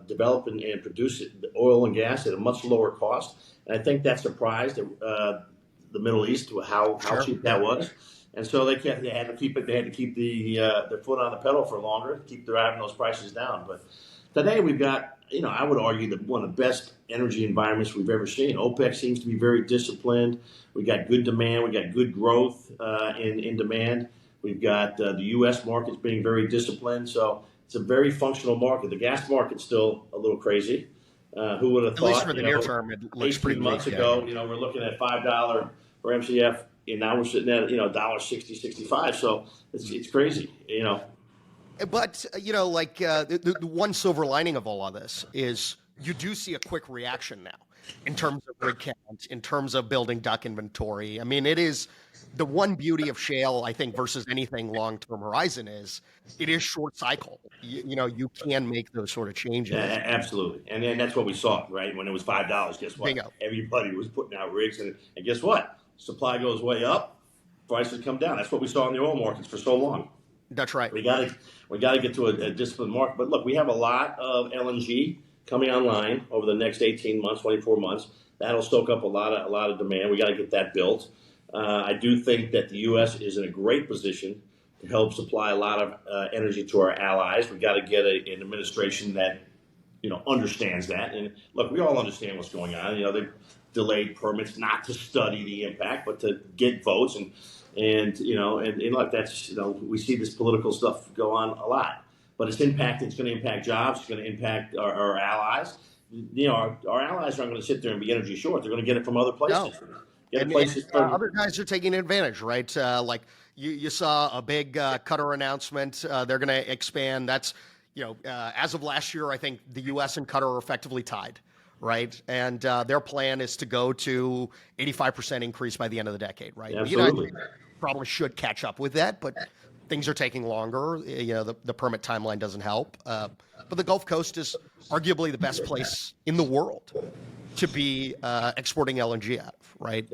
develop and produce oil and gas at a much lower cost. And I think that surprised the Middle East with how cheap that was. And so they had to keep their foot on the pedal for longer, keep driving those prices down. But today we've got, I would argue that one of the best energy environments we've ever seen. OPEC seems to be very disciplined. We got good demand. We got good growth in demand. We've got the U.S. markets being very disciplined. So it's a very functional market. The gas market's still a little crazy. Who would have thought? At least for the near term, it looks 18 months ago, we're looking at $5 per MCF. And now we're sitting at $1.60, 65. So it's crazy, But the one silver lining of all of this is you do see a quick reaction now. in terms of rig count, in terms of building duck inventory. I mean, it is the one beauty of shale, I think, versus anything long-term horizon is it is short cycle. You can make those sort of Yeah, changes. absolutely. And then that's what we saw, right? When it was $5, guess what? Bingo. Everybody was putting out rigs, and guess what? Supply goes way up, prices come down. That's what we saw in the oil markets for so long. That's right. We got to get to a disciplined market. But look, we have a lot of LNG coming online over the next 18 months, 24 months. That'll soak up a lot of demand. We got to get that built. I do think that the U.S. is in a great position to help supply a lot of energy to our allies. We got to get an administration that understands that. And look, we all understand what's going on. They've delayed permits not to study the impact, but to get votes. And look, that's we see this political stuff go on a lot, but it's going to impact jobs. It's going to impact our allies. Our allies aren't going to sit there and be energy short. They're going to get it from other places. No. Get Other guys are taking advantage, right? Like you saw a big Qatar announcement. They're going to expand. That's as of last year, I think the U.S. and Qatar are effectively tied, right? And their plan is to go to 85% increase by the end of the decade, right? Absolutely. The United States probably should catch up with that, but things are taking longer. The permit timeline doesn't help. But the Gulf Coast is arguably the best place in the world to be exporting LNG out of, right?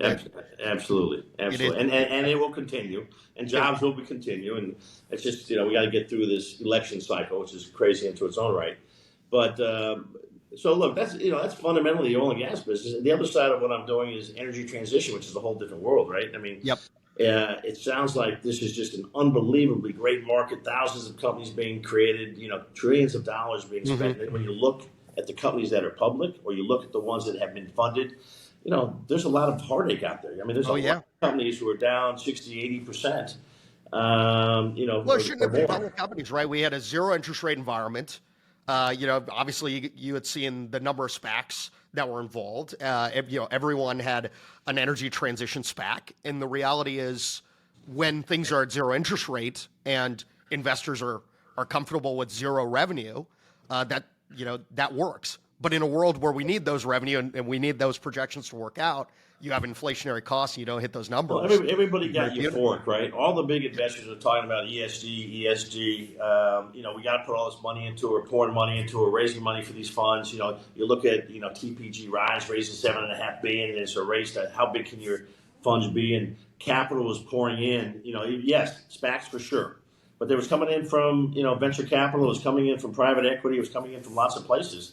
Absolutely. And it will continue, and jobs will continue, and it's just we got to get through this election cycle, which is crazy into its own right. But so look, that's fundamentally the oil and gas business. And the other side of what I'm doing is energy transition, which is a whole different world, right? I mean, yep. It sounds like this is just an unbelievably great market. Thousands of companies being created, trillions of dollars being spent. Mm-hmm. And when you look at the companies that are public, or you look at the ones that have been funded, there's a lot of heartache out there. I mean, there's a lot of companies who are down 60, 80%. Well, it shouldn't have been public companies, right? We had a zero interest rate environment. Obviously you had seen the number of SPACs that were involved. Everyone had an energy transition SPAC. And the reality is when things are at zero interest rate and investors are comfortable with zero revenue, that works. But in a world where we need those revenue and we need those projections to work out, you have inflationary costs and you don't hit those numbers. Well, everybody got euphoric, right? All the big investors are talking about ESG. We got to put all this money into it, pouring money into it, raising money for these funds. You look at TPG Rise raising $7.5 billion, and it's a race to how big can your funds be, and capital is pouring in. Yes, SPACs for sure, but there was coming in from venture capital, it was coming in from private equity, it was coming in from lots of places.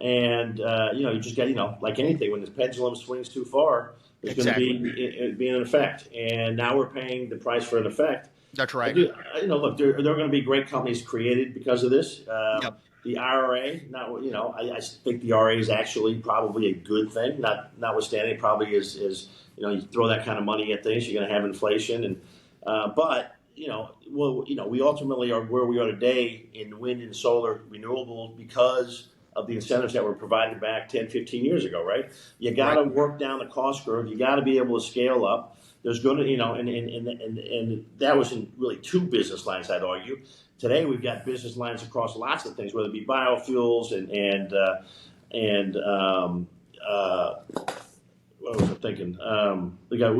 And, you just got, like anything, when the pendulum swings too far, there's going to be an effect. And now we're paying the price for an effect. That's right. Look, there are going to be great companies created because of this. Yep. The IRA, I think the IRA is actually probably a good thing, notwithstanding it probably is you throw that kind of money at things, you're going to have inflation. But we ultimately are where we are today in wind and solar renewables because of the incentives that were provided back 10, 15 years ago, right? You got to work down the cost curve. You got to be able to scale up. There's going to, and that was in really two business lines, I'd argue. Today, we've got business lines across lots of things, whether it be biofuels and what was I thinking? You got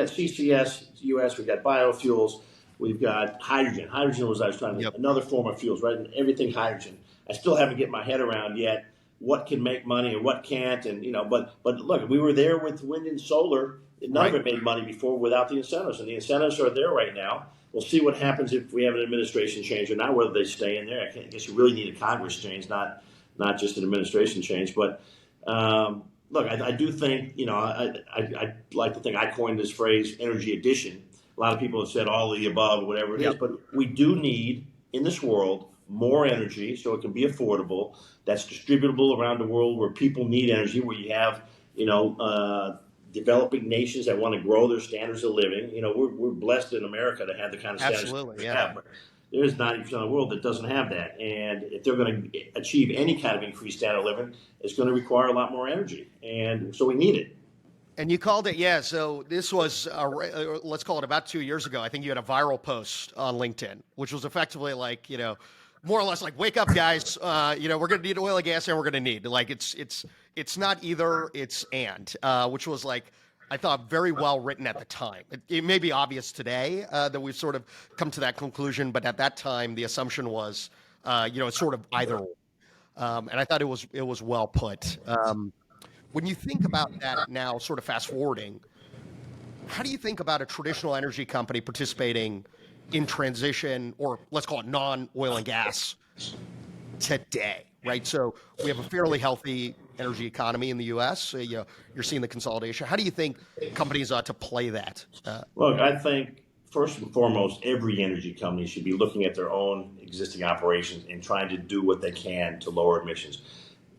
CCS, US, we got biofuels, we've got hydrogen. Hydrogen was, another form of fuels, right? And everything hydrogen. I still haven't get my head around yet what can make money and what can't, and but look, we were there with wind and solar. None of it made money before without the incentives, and the incentives are there right now. We'll see what happens if we have an administration change or not, whether they stay in there. I guess you really need a Congress change, not just an administration change. But look, I do think I like to think I coined this phrase energy addition. A lot of people have said all of the above or whatever it is, but we do need in this world more energy so it can be affordable, that's distributable around the world where people need energy, where you have, developing nations that want to grow their standards of living. We're blessed in America to have the kind of standards we have. But there's 90% of the world that doesn't have that. And if they're going to achieve any kind of increased standard of living, it's going to require a lot more energy. And so we need it. And you called it, so this was, let's call it about 2 years ago. I think you had a viral post on LinkedIn, which was effectively like, more or less like, wake up, guys. We're going to need oil and gas, and we're going to need like it's not either, it's and, which was like I thought very well written at the time. It may be obvious today that we've sort of come to that conclusion, but at that time the assumption was, it's sort of either. And I thought it was well put. When you think about that now, sort of fast forwarding, how do you think about a traditional energy company participating in transition, or let's call it non-oil and gas today, right? So we have a fairly healthy energy economy in the U.S. So, you're seeing the consolidation. How do you think companies ought to play that? Look, I think first and foremost, every energy company should be looking at their own existing operations and trying to do what they can to lower emissions.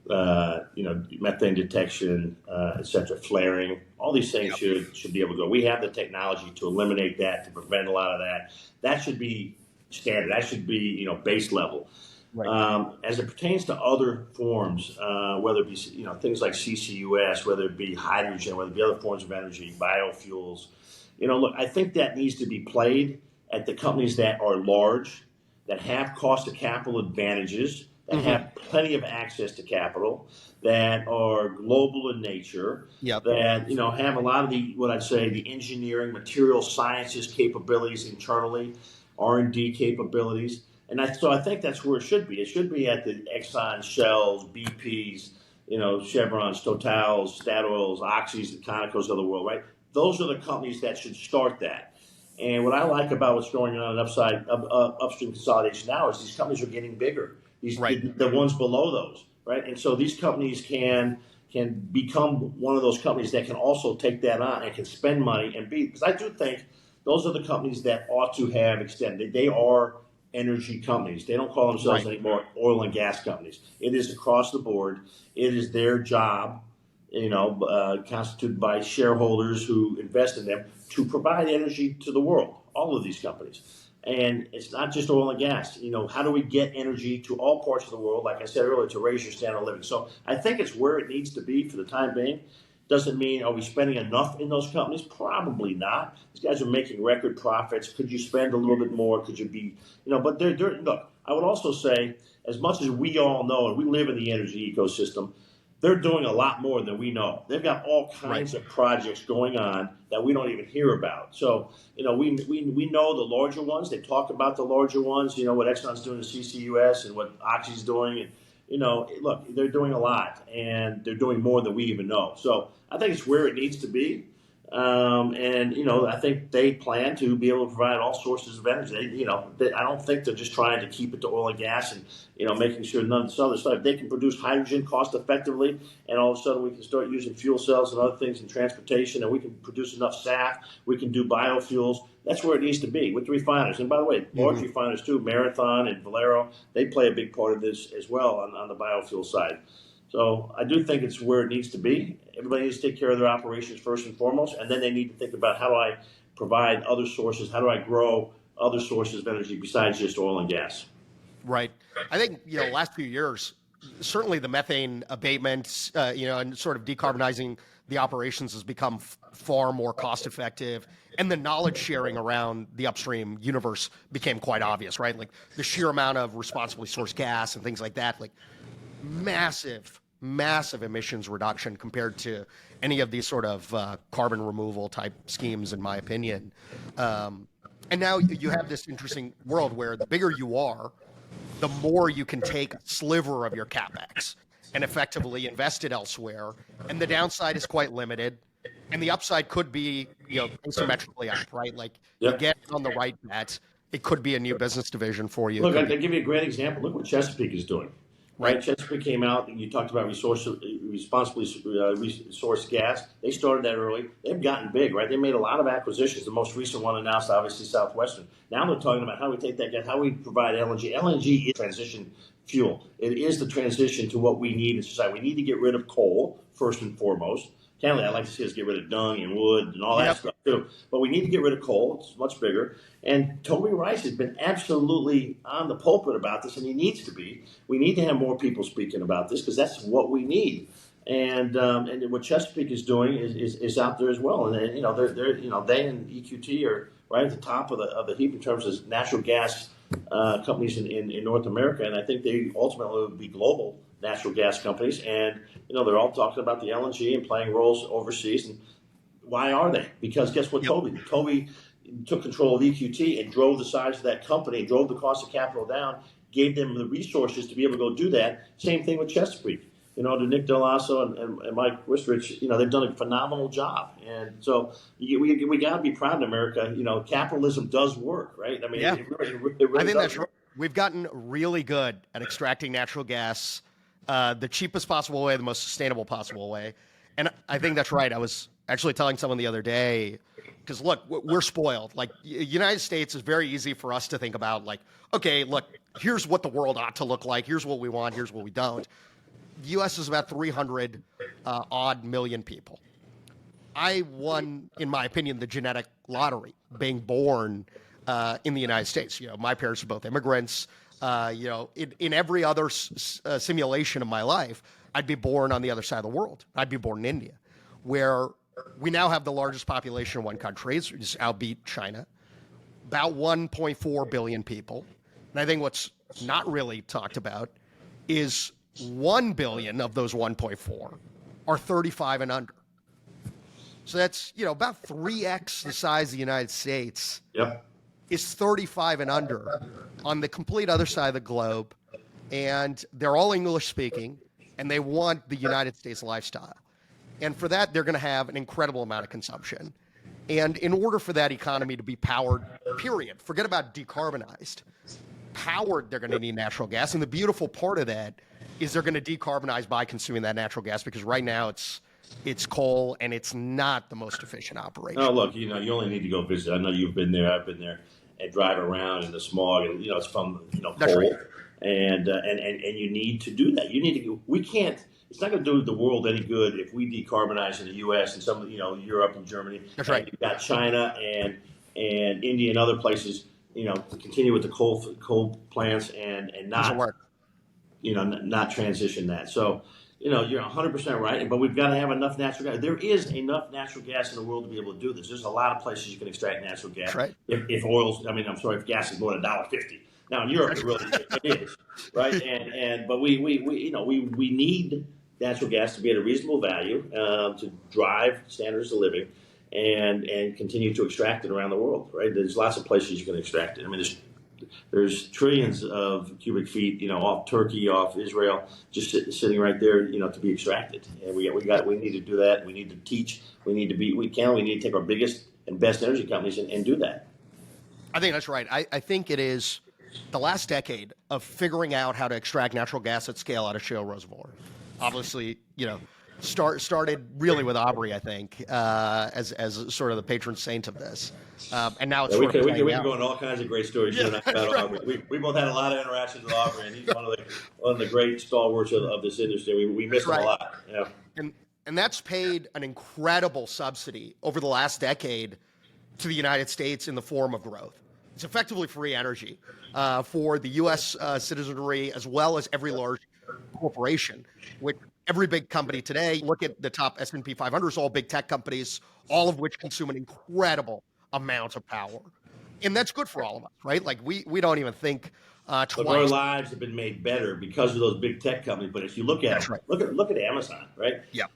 Methane detection, et cetera, flaring, all these things should be able to go. We have the technology to eliminate that, to prevent a lot of that. That should be standard. That should be, base level. Right. As it pertains to other forms, whether it be, things like CCUS, whether it be hydrogen, whether it be other forms of energy, biofuels, look, I think that needs to be played at the companies that are large, that have cost of capital advantages, that have plenty of access to capital, that are global in nature, that have a lot of the engineering, material sciences capabilities internally, R&D capabilities, so I think that's where it should be. It should be at the Exxon, Shells, BPs, Chevrons, Totals, Statoils, Oxys, the Conocos of the world, right? Those are the companies that should start that. And what I like about what's going on in upstream consolidation now is these companies are getting bigger. The ones below those, right? And so these companies can become one of those companies that can also take that on and can spend money because I do think those are the companies that ought to have extended. They are energy companies. They don't call themselves anymore oil and gas companies. It is across the board. It is their job, constituted by shareholders who invest in them to provide energy to the world, all of these companies. And it's not just oil and gas. How do we get energy to all parts of the world, like I said earlier, to raise your standard of living? So I think it's where it needs to be for the time being. Doesn't mean, are we spending enough in those companies? Probably not. These guys are making record profits. Could you spend a little bit more? Could you be, but they're look, I would also say, as much as we all know, and we live in the energy ecosystem, they're doing a lot more than we know. They've got all kinds of projects going on that we don't even hear about. So, we know the larger ones. They talk about the larger ones, what Exxon's doing in CCUS and what Oxy's doing. And, look, they're doing a lot, and they're doing more than we even know. So I think it's where it needs to be. I think they plan to be able to provide all sources of energy. I don't think they're just trying to keep it to oil and gas and, making sure none of this other stuff. If they can produce hydrogen cost effectively, and all of a sudden we can start using fuel cells and other things in transportation, and we can produce enough SAF, we can do biofuels. That's where it needs to be with the refiners. And by the way, large refiners too, Marathon and Valero, they play a big part of this as well on the biofuel side. So I do think it's where it needs to be. Everybody needs to take care of their operations first and foremost, and then they need to think about, how do I provide other sources? How do I grow other sources of energy besides just oil and gas? Right. I think, last few years, certainly the methane abatement, and sort of decarbonizing the operations has become far more cost effective. And the knowledge sharing around the upstream universe became quite obvious, right? Like the sheer amount of responsibly sourced gas and things like that, like massive emissions reduction compared to any of these sort of carbon removal type schemes, in my opinion. And now you have this interesting world where the bigger you are, the more you can take a sliver of your capex and effectively invest it elsewhere. And the downside is quite limited. And the upside could be, asymmetrically up, right? Like you get on the right bet, it could be a new business division for you. Look, I'll give you a great example. Look what Chesapeake is doing. Right, Chesapeake came out, and you talked about responsibly sourced gas. They started that early. They've gotten big, right? They made a lot of acquisitions. The most recent one announced, obviously, Southwestern. Now they're talking about how we take that gas, how we provide LNG. LNG is transition fuel. It is the transition to what we need in society. We need to get rid of coal, first and foremost. Candidly, I'd like to see us get rid of dung and wood and all that stuff too. But we need to get rid of coal. It's much bigger. And Toby Rice has been absolutely on the pulpit about this, and he needs to be. We need to have more people speaking about this because that's what we need. And what Chesapeake is doing is out there as well. And they and EQT are right at the top of the heap in terms of natural gas companies in North America, and I think they ultimately will be global natural gas companies. And they're all talking about the LNG and playing roles overseas. And why are they? Because guess what? Yep. Toby took control of EQT and drove the size of that company, drove the cost of capital down, gave them the resources to be able to go do that. Same thing with Chesapeake. To Nick Delasso and Mike Wistrich, they've done a phenomenal job. And so we got to be proud in America. Capitalism does work, right? I mean, yeah. it really I think does that's work. We've gotten really good at extracting natural gas the cheapest possible way, the most sustainable possible way. And I think that's right. I was actually telling someone the other day, because look, we're spoiled. Like, United States is very easy for us to think about, like, okay, look, here's what the world ought to look like. Here's what we want. Here's what we don't. The U.S. is about 300 odd million people. I won, in my opinion, the genetic lottery, being born in the United States. My parents are both immigrants. In every other simulation of my life, I'd be born on the other side of the world. I'd be born in India, where we now have the largest population in one country. It's outbeat China, about 1.4 billion people. And I think what's not really talked about is 1 billion of those 1.4 are 35 and under. So that's, about 3x the size of the United States. Yep. Is 35 and under on the complete other side of the globe. And they're all English speaking, and they want the United States lifestyle. And for that, they're going to have an incredible amount of consumption. And in order for that economy to be powered, period, forget about decarbonized, powered, they're going to need natural gas. And the beautiful part of that is they're going to decarbonize by consuming that natural gas, because right now it's coal and it's not the most efficient operation. Oh, look, you only need to go visit. I know you've been there. I've been there, and drive around in the smog, and it's from coal, right. and you need to do that. You need to. We can't. It's not going to do the world any good if we decarbonize in the U.S. and some, Europe and Germany. That's right. You've got China and India and other places, to continue with the coal plants and not, not transition that. So, you're 100% right, but we've got to have enough natural gas. There is enough natural gas in the world to be able to do this. There's a lot of places you can extract natural gas. Right. If gas is more than $1.50. Now in Europe, it is, right? But we need natural gas to be at a reasonable value to drive standards of living and continue to extract it around the world, right? There's lots of places you can extract it. I mean, there's trillions of cubic feet, off Turkey, off Israel, just sitting right there, to be extracted. And we need to do that. We need to teach. We need to take our biggest and best energy companies and do that. I think that's right. I think it is the last decade of figuring out how to extract natural gas at scale out of shale reservoir. Obviously, started really with Aubrey, I think, as sort of the patron saint of this. And now it's we can playing go into all kinds of great stories about Aubrey. We both had a lot of interactions with Aubrey, and he's one of the great stalwarts of this industry. We miss him a lot. Yeah. And that's paid an incredible subsidy over the last decade to the United States in the form of growth. It's effectively free energy for the U.S. Citizenry, as well as every large corporation. Which every big company today, look at the top S&P 500, is all big tech companies, all of which consume an incredible amount of power. And that's good for all of us, right? Like, we don't even think twice. But our lives have been made better because of those big tech companies. But if you look at look at Amazon, right? Yeah.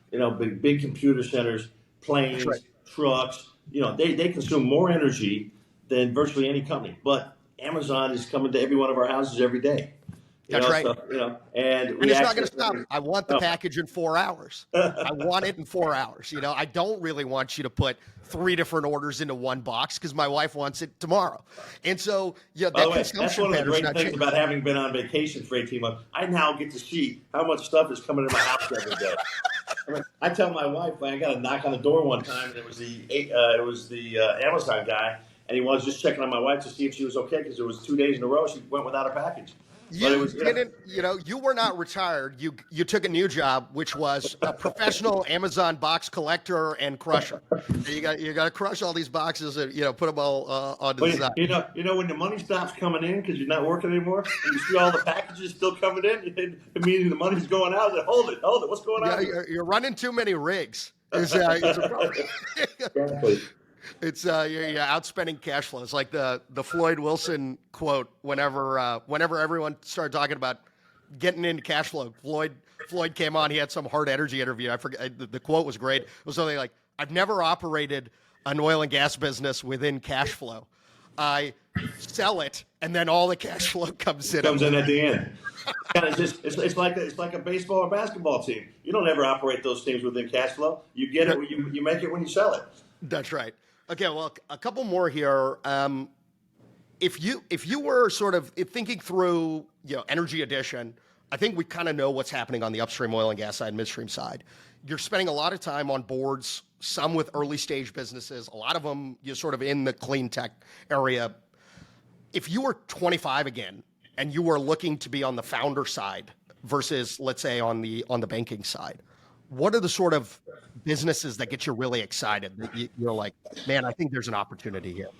Big computer centers, planes, trucks. They consume more energy than virtually any company. But Amazon is coming to every one of our houses every day. That's right. So, and it's not going to stop. I want the package in 4 hours. I want it in 4 hours. I don't really want you to put 3 different orders into one box because my wife wants it tomorrow. And so, by the way, that's one of the great things about having been on vacation for 18 months. I now get to see how much stuff is coming in my house every day. I tell my wife, I got a knock on the door one time, and it was the Amazon guy, and he was just checking on my wife to see if she was okay because it was 2 days in a row she went without a package. You were not retired. You took a new job, which was a professional Amazon box collector and crusher. You got to crush all these boxes and put them all onto the side. When the money stops coming in because you're not working anymore, and you see all the packages still coming in, immediately the money's going out. And hold it, what's going on? You're running too many rigs. Is a problem. Exactly. It's you're outspending cash flow. It's like the Floyd Wilson quote. Whenever everyone started talking about getting into cash flow, Floyd came on. He had some hard energy interview. I forget the quote was great. It was something like, "I've never operated an oil and gas business within cash flow. I sell it, and then all the cash flow comes in." Comes in at the end. It's like a baseball or basketball team. You don't ever operate those teams within cash flow. You get it when you make it when you sell it. That's right. Okay, well, a couple more here. If you were sort of thinking through, energy addition, I think we kind of know what's happening on the upstream oil and gas side, midstream side. You're spending a lot of time on boards, some with early stage businesses, a lot of them you're sort of in the clean tech area. If you were 25 again and you were looking to be on the founder side versus, let's say, on the banking side, what are the sort of businesses that get you really excited that you're like, man, I think there's an opportunity here?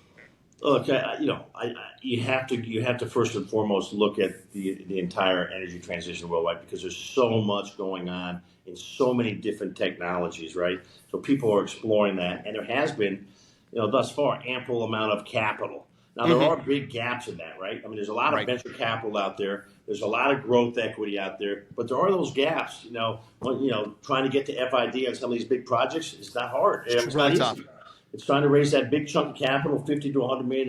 Look, you have to first and foremost look at the entire energy transition worldwide, because there's so much going on in so many different technologies, right? So people are exploring that, and there has been, thus far, ample amount of capital. Now, there are big gaps in that, right? I mean, there's a lot of venture capital out there. There's a lot of growth equity out there, but there are those gaps. Trying to get to FID on some of these big projects is not hard. It's not easy. It's trying to raise that big chunk of capital, $50 to $100 million,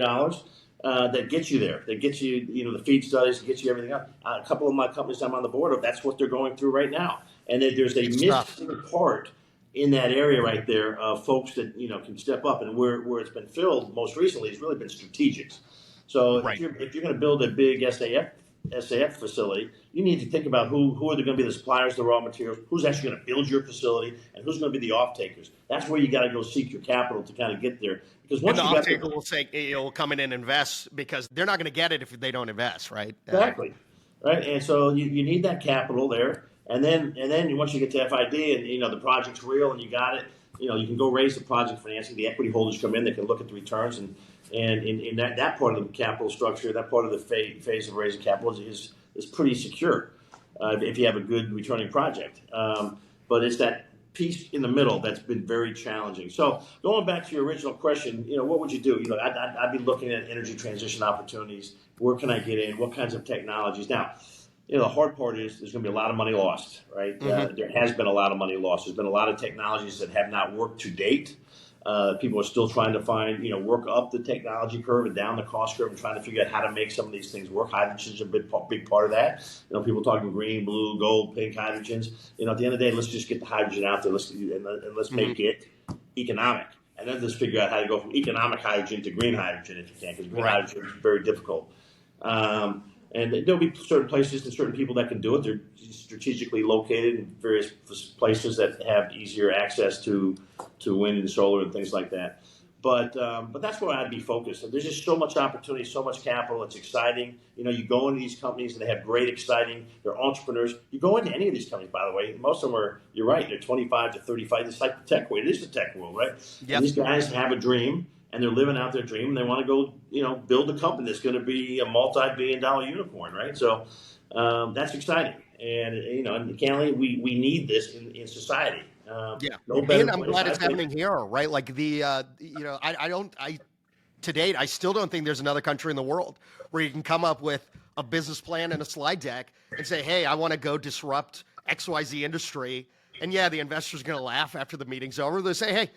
that gets you there. That gets you, the feed studies, gets you everything up. A couple of my companies I'm on the board of, that's what they're going through right now. And there's a missing part in that area right there of folks that can step up, and where it's been filled most recently has really been strategics. So if you're going to build a big SAF facility, you need to think about who are going to be the suppliers of the raw materials, who's actually going to build your facility, and who's going to be the off takers. That's where you got to go seek your capital to kind of get there. Because once the you off taker will say will come in and invest, because they're not going to get it if they don't invest, right? Exactly, right. And so you need that capital there. And then once you get to FID and the project's real and you got it, you can go raise the project financing. The equity holders come in; they can look at the returns, and in that part of the capital structure, that part of the phase of raising capital is pretty secure if you have a good returning project. But it's that piece in the middle that's been very challenging. So going back to your original question, what would you do? I'd be looking at energy transition opportunities. Where can I get in? What kinds of technologies? Now, the hard part is there's going to be a lot of money lost, right? There has been a lot of money lost. There's been a lot of technologies that have not worked to date. People are still trying to find, work up the technology curve and down the cost curve and trying to figure out how to make some of these things work. Hydrogen's a big part of that. People talking green, blue, gold, pink hydrogens. At the end of the day, let's just get the hydrogen out there and let's make it economic. And then let's figure out how to go from economic hydrogen to green hydrogen if you can, because green hydrogen is very difficult. And there'll be certain places and certain people that can do it. They're strategically located in various places that have easier access to wind and solar and things like that. But that's where I'd be focused. There's just so much opportunity, so much capital. It's exciting. You go into these companies and they have great, exciting. They're entrepreneurs. You go into any of these companies, by the way. Most of them are. You're right. They're 25 to 35. It's like the tech world. It is the tech world, right? Yep. And these guys have a dream, and they're living out their dream, and they want to go, build a company that's going to be a multi-billion-dollar unicorn, right? So that's exciting, and candidly, we need this in society. And I'm glad it's happening here, right? Like to date, I still don't think there's another country in the world where you can come up with a business plan and a slide deck and say, hey, I want to go disrupt XYZ industry. And the investor's going to laugh after the meeting's over. They say, hey,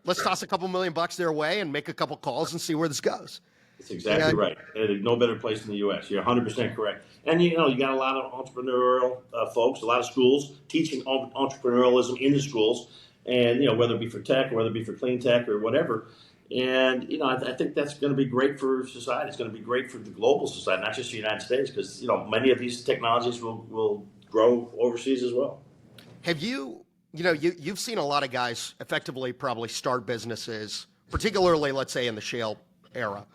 let's toss a couple $1 million their way and make a couple calls and see where this goes. That's exactly right. There's no better place in the U.S. You're 100% correct. And, you got a lot of entrepreneurial folks, a lot of schools teaching entrepreneurialism in the schools. And, whether it be for tech or whether it be for clean tech or whatever. And, I think that's going to be great for society. It's going to be great for the global society, not just the United States, because, many of these technologies will grow overseas as well. Have you've seen a lot of guys effectively probably start businesses, particularly, let's say, in the shale era.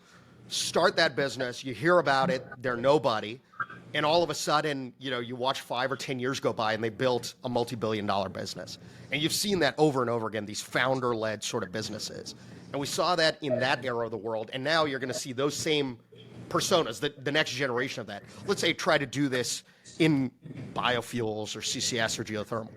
Start that business, you hear about it, they're nobody, and all of a sudden, you watch 5 or 10 years go by and they built a multi-billion-dollar business. And you've seen that over and over again, these founder-led sort of businesses. And we saw that in that era of the world, and now you're going to see those same personas, the next generation of that. Let's say try to do this in biofuels or CCS or geothermal.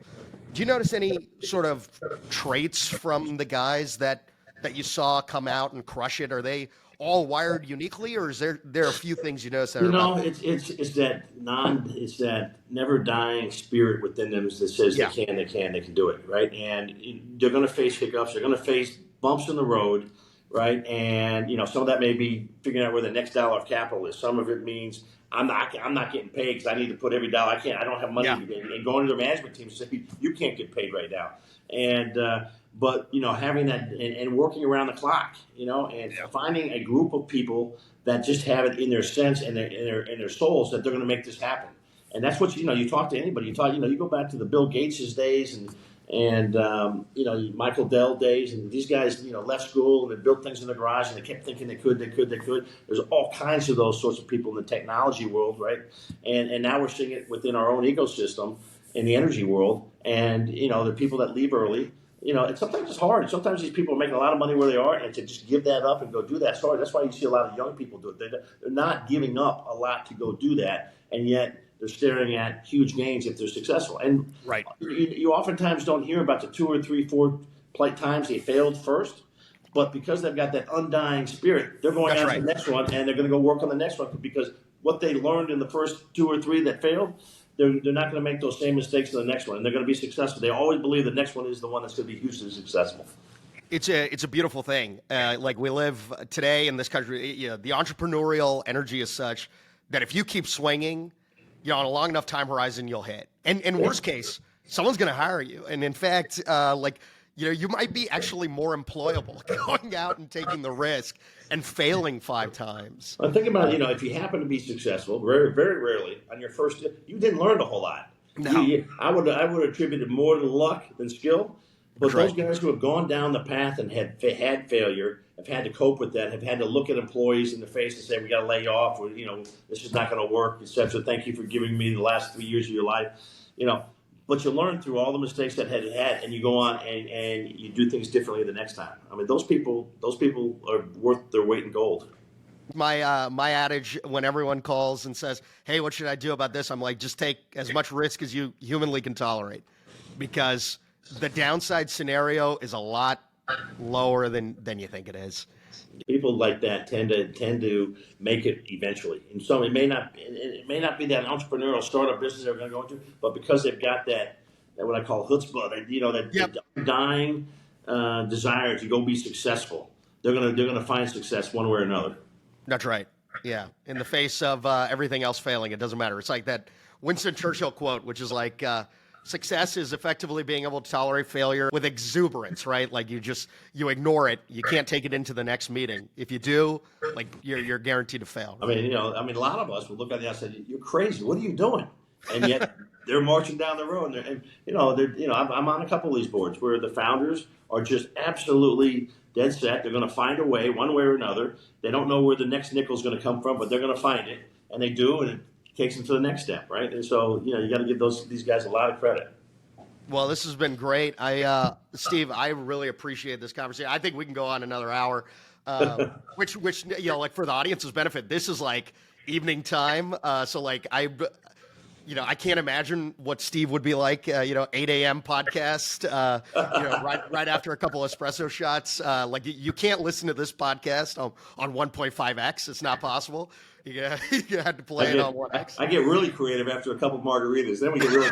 Do you notice any sort of traits from the guys that that you saw come out and crush it? Are they all wired uniquely, or is there a few things you notice that are about? It's that never dying spirit within them that says Yeah, they can do it, right? And they're going to face hiccups, they're going to face bumps in the road, right? And some of that may be figuring out where the next dollar of capital is. Some of it means I'm not getting paid because I need to put every dollar. I don't have money yeah, to get. And going to the management team and say you can't get paid right now, and but having that and working around the clock, and finding a group of people that just have it in their sense and in their souls that they're going to make this happen. And that's what you talk to anybody. You go back to the Bill Gates' days and Michael Dell days, and these guys left school and they built things in the garage and they kept thinking they could. There's all kinds of those sorts of people in the technology world, right? And now we're seeing it within our own ecosystem in the energy world, and the people that leave early. And sometimes it's hard. Sometimes these people are making a lot of money where they are, and to just give that up and go do that. Sorry, that's why you see a lot of young people do it. They're not giving up a lot to go do that, and yet they're staring at huge gains if they're successful. And right. you oftentimes don't hear about the 2 or 3, 4 times they failed first, but because they've got that undying spirit, they're going on to the next one, and they're going to go work on the next one because what they learned in the first 2 or 3 that failed, they're not going to make those same mistakes in the next one, and they're going to be successful. They always believe the next one is the one that's going to be hugely successful. It's a beautiful thing. Like we live today in this country, the entrepreneurial energy is such that if you keep swinging, on a long enough time horizon, you'll hit. And worst case, someone's going to hire you. And in fact, you might be actually more employable going out and taking the risk and failing 5 times. Well, think about if you happen to be successful, very, very rarely on your first, you didn't learn a whole lot. No. I would attribute it more to luck than skill. But those guys who have gone down the path and had failure, have had to cope with that, have had to look at employees in the face and say, we got to lay you off, or, this is not going to work, etc. Thank you for giving me the last 3 years of your life. But you learn through all the mistakes that had, and you go on and you do things differently the next time. I mean, those people are worth their weight in gold. My adage when everyone calls and says, hey, what should I do about this? I'm like, just take as much risk as you humanly can tolerate, because the downside scenario is a lot lower than you think it is. People like that tend to make it eventually. And so it may not be that entrepreneurial startup business they're going to go into, but because they've got that what I call chutzpah, that dying desire to go be successful, they're gonna find success one way or another. That's right. Yeah. In the face of everything else failing, it doesn't matter. It's like that Winston Churchill quote, which is like, success is effectively being able to tolerate failure with exuberance, right? Like you ignore it. You can't take it into the next meeting. If you do, like you're guaranteed to fail. I mean, a lot of us would look at the outside and say, you're crazy. What are you doing? And yet they're marching down the road. I'm on a couple of these boards where the founders are just absolutely dead set. They're going to find a way, one way or another. They don't know where the next nickel is going to come from, but they're going to find it, and they do, and it takes them to the next step, right? And so, you got to give these guys a lot of credit. Well, this has been great. Steve, I really appreciate this conversation. I think we can go on another hour, which like for the audience's benefit, this is like evening time. So like I can't imagine what Steve would be like, 8 a.m. podcast, right after a couple of espresso shots. Like you can't listen to this podcast on 1.5x. It's not possible. You had to play it on 1x. I get really creative after a couple of margaritas. Then we get really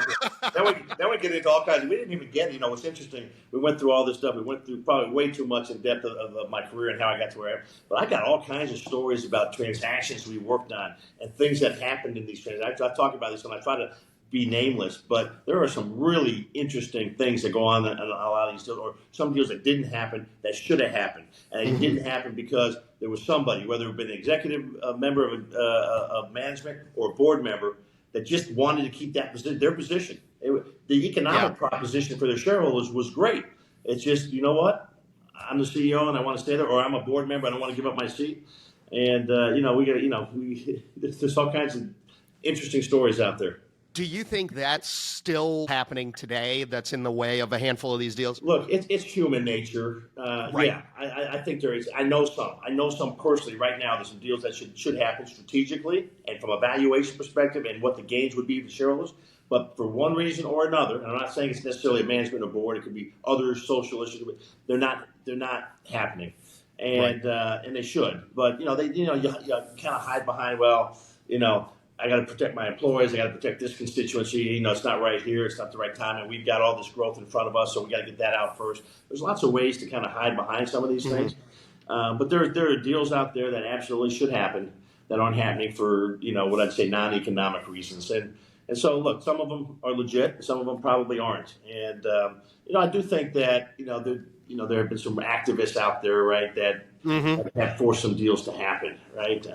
then we get into all kinds. We didn't even get, what's interesting, we went through all this stuff. We went through probably way too much in depth of my career and how I got to where I am. But I got all kinds of stories about transactions we worked on and things that happened in these transactions. I talk about this and I try to be nameless, but there are some really interesting things that go on in a lot of these deals, or some deals that didn't happen that should have happened, and it didn't happen because there was somebody, whether it been an executive member of management or a board member, that just wanted to keep their position. The economic proposition for their shareholders was great. It's just, you know what? I'm the CEO and I want to stay there, or I'm a board member and I don't want to give up my seat. And there's all kinds of interesting stories out there. Do you think that's still happening today? That's in the way of a handful of these deals? Look, it's human nature. Right. Yeah, I think there is. I know some personally right now. There's some deals that should happen strategically and from a valuation perspective and what the gains would be for shareholders. But for one reason or another, and I'm not saying it's necessarily a management or board, it could be other social issues. They're not happening, and they should. But you kind of hide behind, well, I got to protect my employees. I got to protect this constituency. It's not right here. It's not the right time, and we've got all this growth in front of us, so we got to get that out first. There's lots of ways to kind of hide behind some of these things, but there are deals out there that absolutely should happen that aren't happening for what I'd say non-economic reasons. And so look, some of them are legit, some of them probably aren't. And I do think that there have been some activists out there, right, that have forced some deals to happen, right.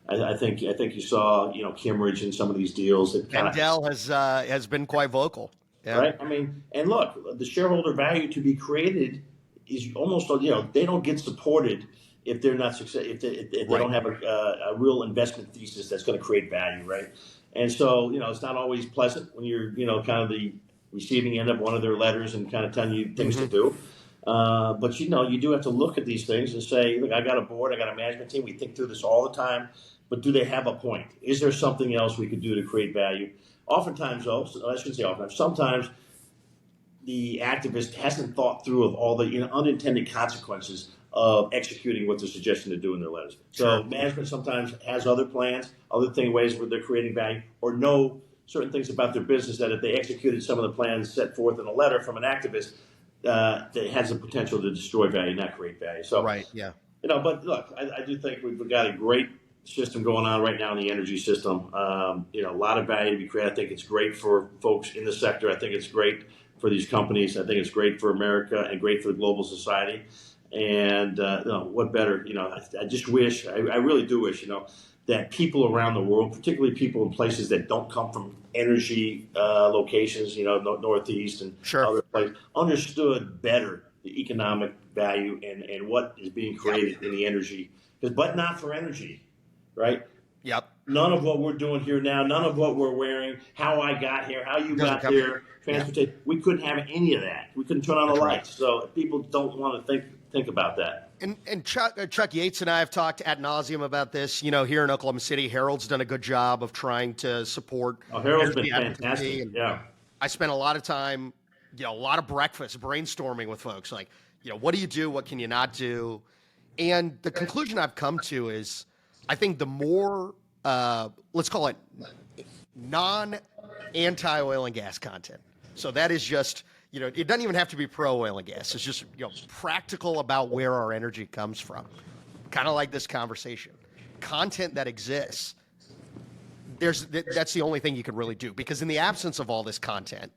I think you saw Kimmeridge in some of these deals. Dell has been quite vocal, right? I mean, and look, the shareholder value to be created is almost they don't get supported if they're not if they don't have a real investment thesis that's going to create value, right? And so it's not always pleasant when you're kind of the receiving end of one of their letters and kind of telling you things to do. But you do have to look at these things and say, look, I got a board, I got a management team. We think through this all the time. But do they have a point? Is there something else we could do to create value? Oftentimes, though, I shouldn't say oftentimes, sometimes the activist hasn't thought through of all the unintended consequences of executing what they're suggesting to do in their letters. So management sometimes has other plans, ways where they're creating value, or know certain things about their business that if they executed some of the plans set forth in a letter from an activist, that has the potential to destroy value, not create value. So, but look, I do think we've got a great system going on right now in the energy system. A lot of value to be created. I think it's great for folks in the sector. I think it's great for these companies. I think it's great for America and great for the global society. And what better? I just wish. I really do wish. That people around the world, particularly people in places that don't come from energy locations, Northeast and other places, understood better the economic value and what is being created in the energy. But not for energy. Right? Yep. None of what we're doing here now, none of what we're wearing, how I got here, how you got here, transportation. We couldn't have any of that. We couldn't turn on the lights. So people don't want to think about that. And Chuck Yates and I have talked ad nauseum about this. Here in Oklahoma City, Harold's done a good job of trying to support. Harold's been fantastic. Yeah. I spent a lot of time, a lot of breakfast brainstorming with folks. Like, what do you do? What can you not do? And the conclusion I've come to is, I think the more, let's call it non-anti-oil and gas content. So that is just, it doesn't even have to be pro-oil and gas. It's just, practical about where our energy comes from. Kind of like this conversation. Content that exists, that's the only thing you can really do. Because in the absence of all this content,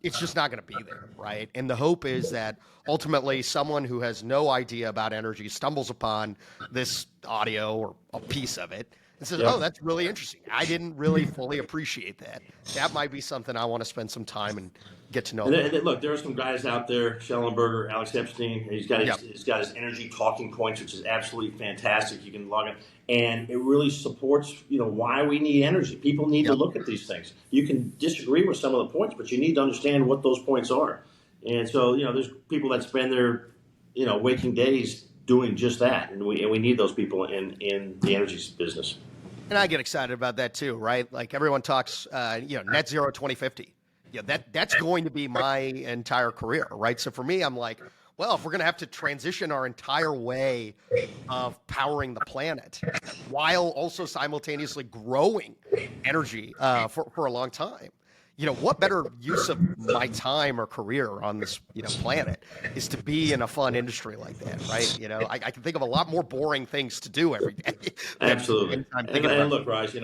it's just not going to be there, right? And the hope is that ultimately someone who has no idea about energy stumbles upon this audio or a piece of it and says, oh, that's really interesting. I didn't really fully appreciate that. That might be something I want to spend some time and get to know. And look, there are some guys out there, Schellenberger, Alex Epstein. He's got his energy talking points, which is absolutely fantastic. You can log in. And it really supports, why we need energy. People need to look at these things. You can disagree with some of the points, but you need to understand what those points are. And so, there's people that spend their, waking days doing just that. And we need those people in the energy business. And I get excited about that too, right? Like everyone talks, net zero 2050. That's going to be my entire career, right? So for me, I'm like, well, if we're going to have to transition our entire way of powering the planet while also simultaneously growing energy for a long time, what better use of my time or career on this, planet is to be in a fun industry like that, right? I can think of a lot more boring things to do every day. Absolutely. And look, Raj,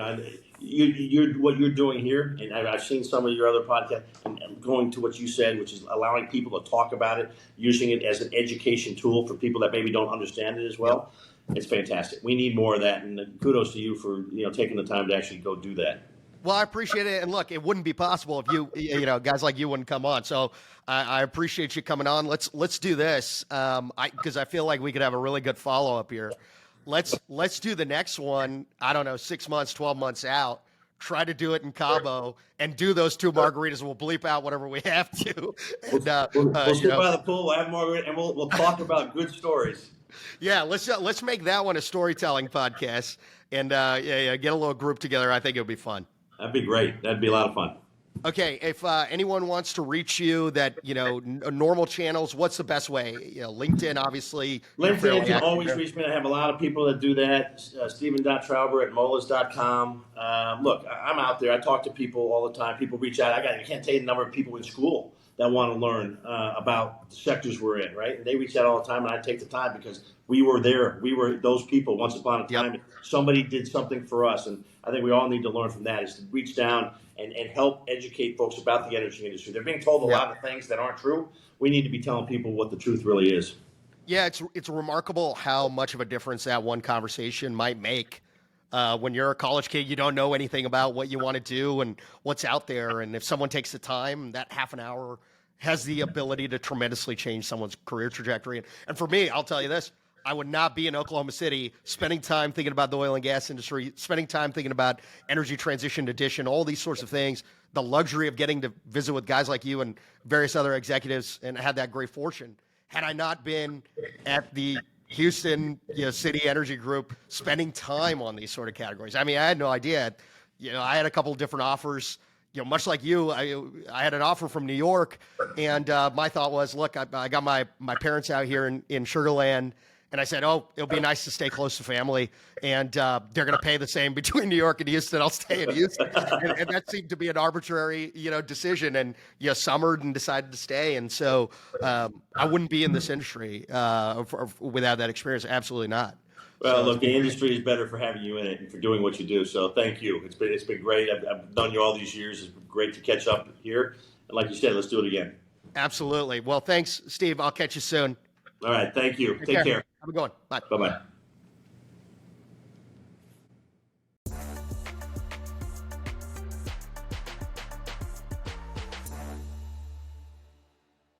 you're what you're doing here, and I've seen some of your other podcasts, and going to what you said, which is allowing people to talk about it, using it as an education tool for people that maybe don't understand it as well. It's fantastic. We need more of that, and kudos to you for taking the time to actually go do that. Well, I appreciate it. And look, it wouldn't be possible if guys like you wouldn't come on. So I appreciate you coming on. Let's do this. Because I feel like we could have a really good follow-up here. Let's do the next one. I don't know, 6 months, 12 months out. Try to do it in Cabo and do those 2 margaritas. We'll bleep out whatever we have to. And, we'll sit by the pool. We'll have margarita, and we'll talk about good stories. Yeah, let's make that one a storytelling podcast and get a little group together. I think it'll be fun. That'd be great. That'd be a lot of fun. Okay, if anyone wants to reach you, that normal channels, what's the best way? LinkedIn, obviously, you're LinkedIn fairly can active always there. reach me. I have a lot of people that do that. Stephen.Trauber at Moelis.com. Look, I'm out there. I talk to people all the time. People reach out. I can't tell you the number of people in school that want to learn about the sectors we're in, right? And they reach out all the time, and I take the time because we were there. We were those people once upon a Yep. time. Somebody did something for us, and I think we all need to learn from that, is to reach down and help educate folks about the energy industry. They're being told a Yep. lot of things that aren't true. We need to be telling people what the truth really is. Yeah, it's remarkable how much of a difference that one conversation might make. When you're a college kid, you don't know anything about what you want to do and what's out there. And if someone takes the time, that half an hour has the ability to tremendously change someone's career trajectory. And for me, I'll tell you this. I would not be in Oklahoma City spending time thinking about the oil and gas industry, spending time thinking about energy transition addition, all these sorts of things, the luxury of getting to visit with guys like you and various other executives and had that great fortune. Had I not been at the Houston, City Energy Group, spending time on these sort of categories. I mean, I had no idea. I had a couple of different offers. Much like you, I had an offer from New York, and my thought was, look, I got my parents out here in Sugar Land, and I said, oh, it'll be nice to stay close to family, and they're going to pay the same between New York and Houston. I'll stay in Houston, and that seemed to be an arbitrary, decision, and summered and decided to stay, and so I wouldn't be in this industry without that experience. Absolutely not. Well, So it's look, been the great. industry is better for having you in it and for doing what you do. So thank you. It's been great. I've known you all these years. It's been great to catch up here. And like you said, let's do it again. Absolutely. Well, thanks, Steve. I'll catch you soon. All right. Thank you. Take Take care. care. Have a good one. Bye. Bye bye.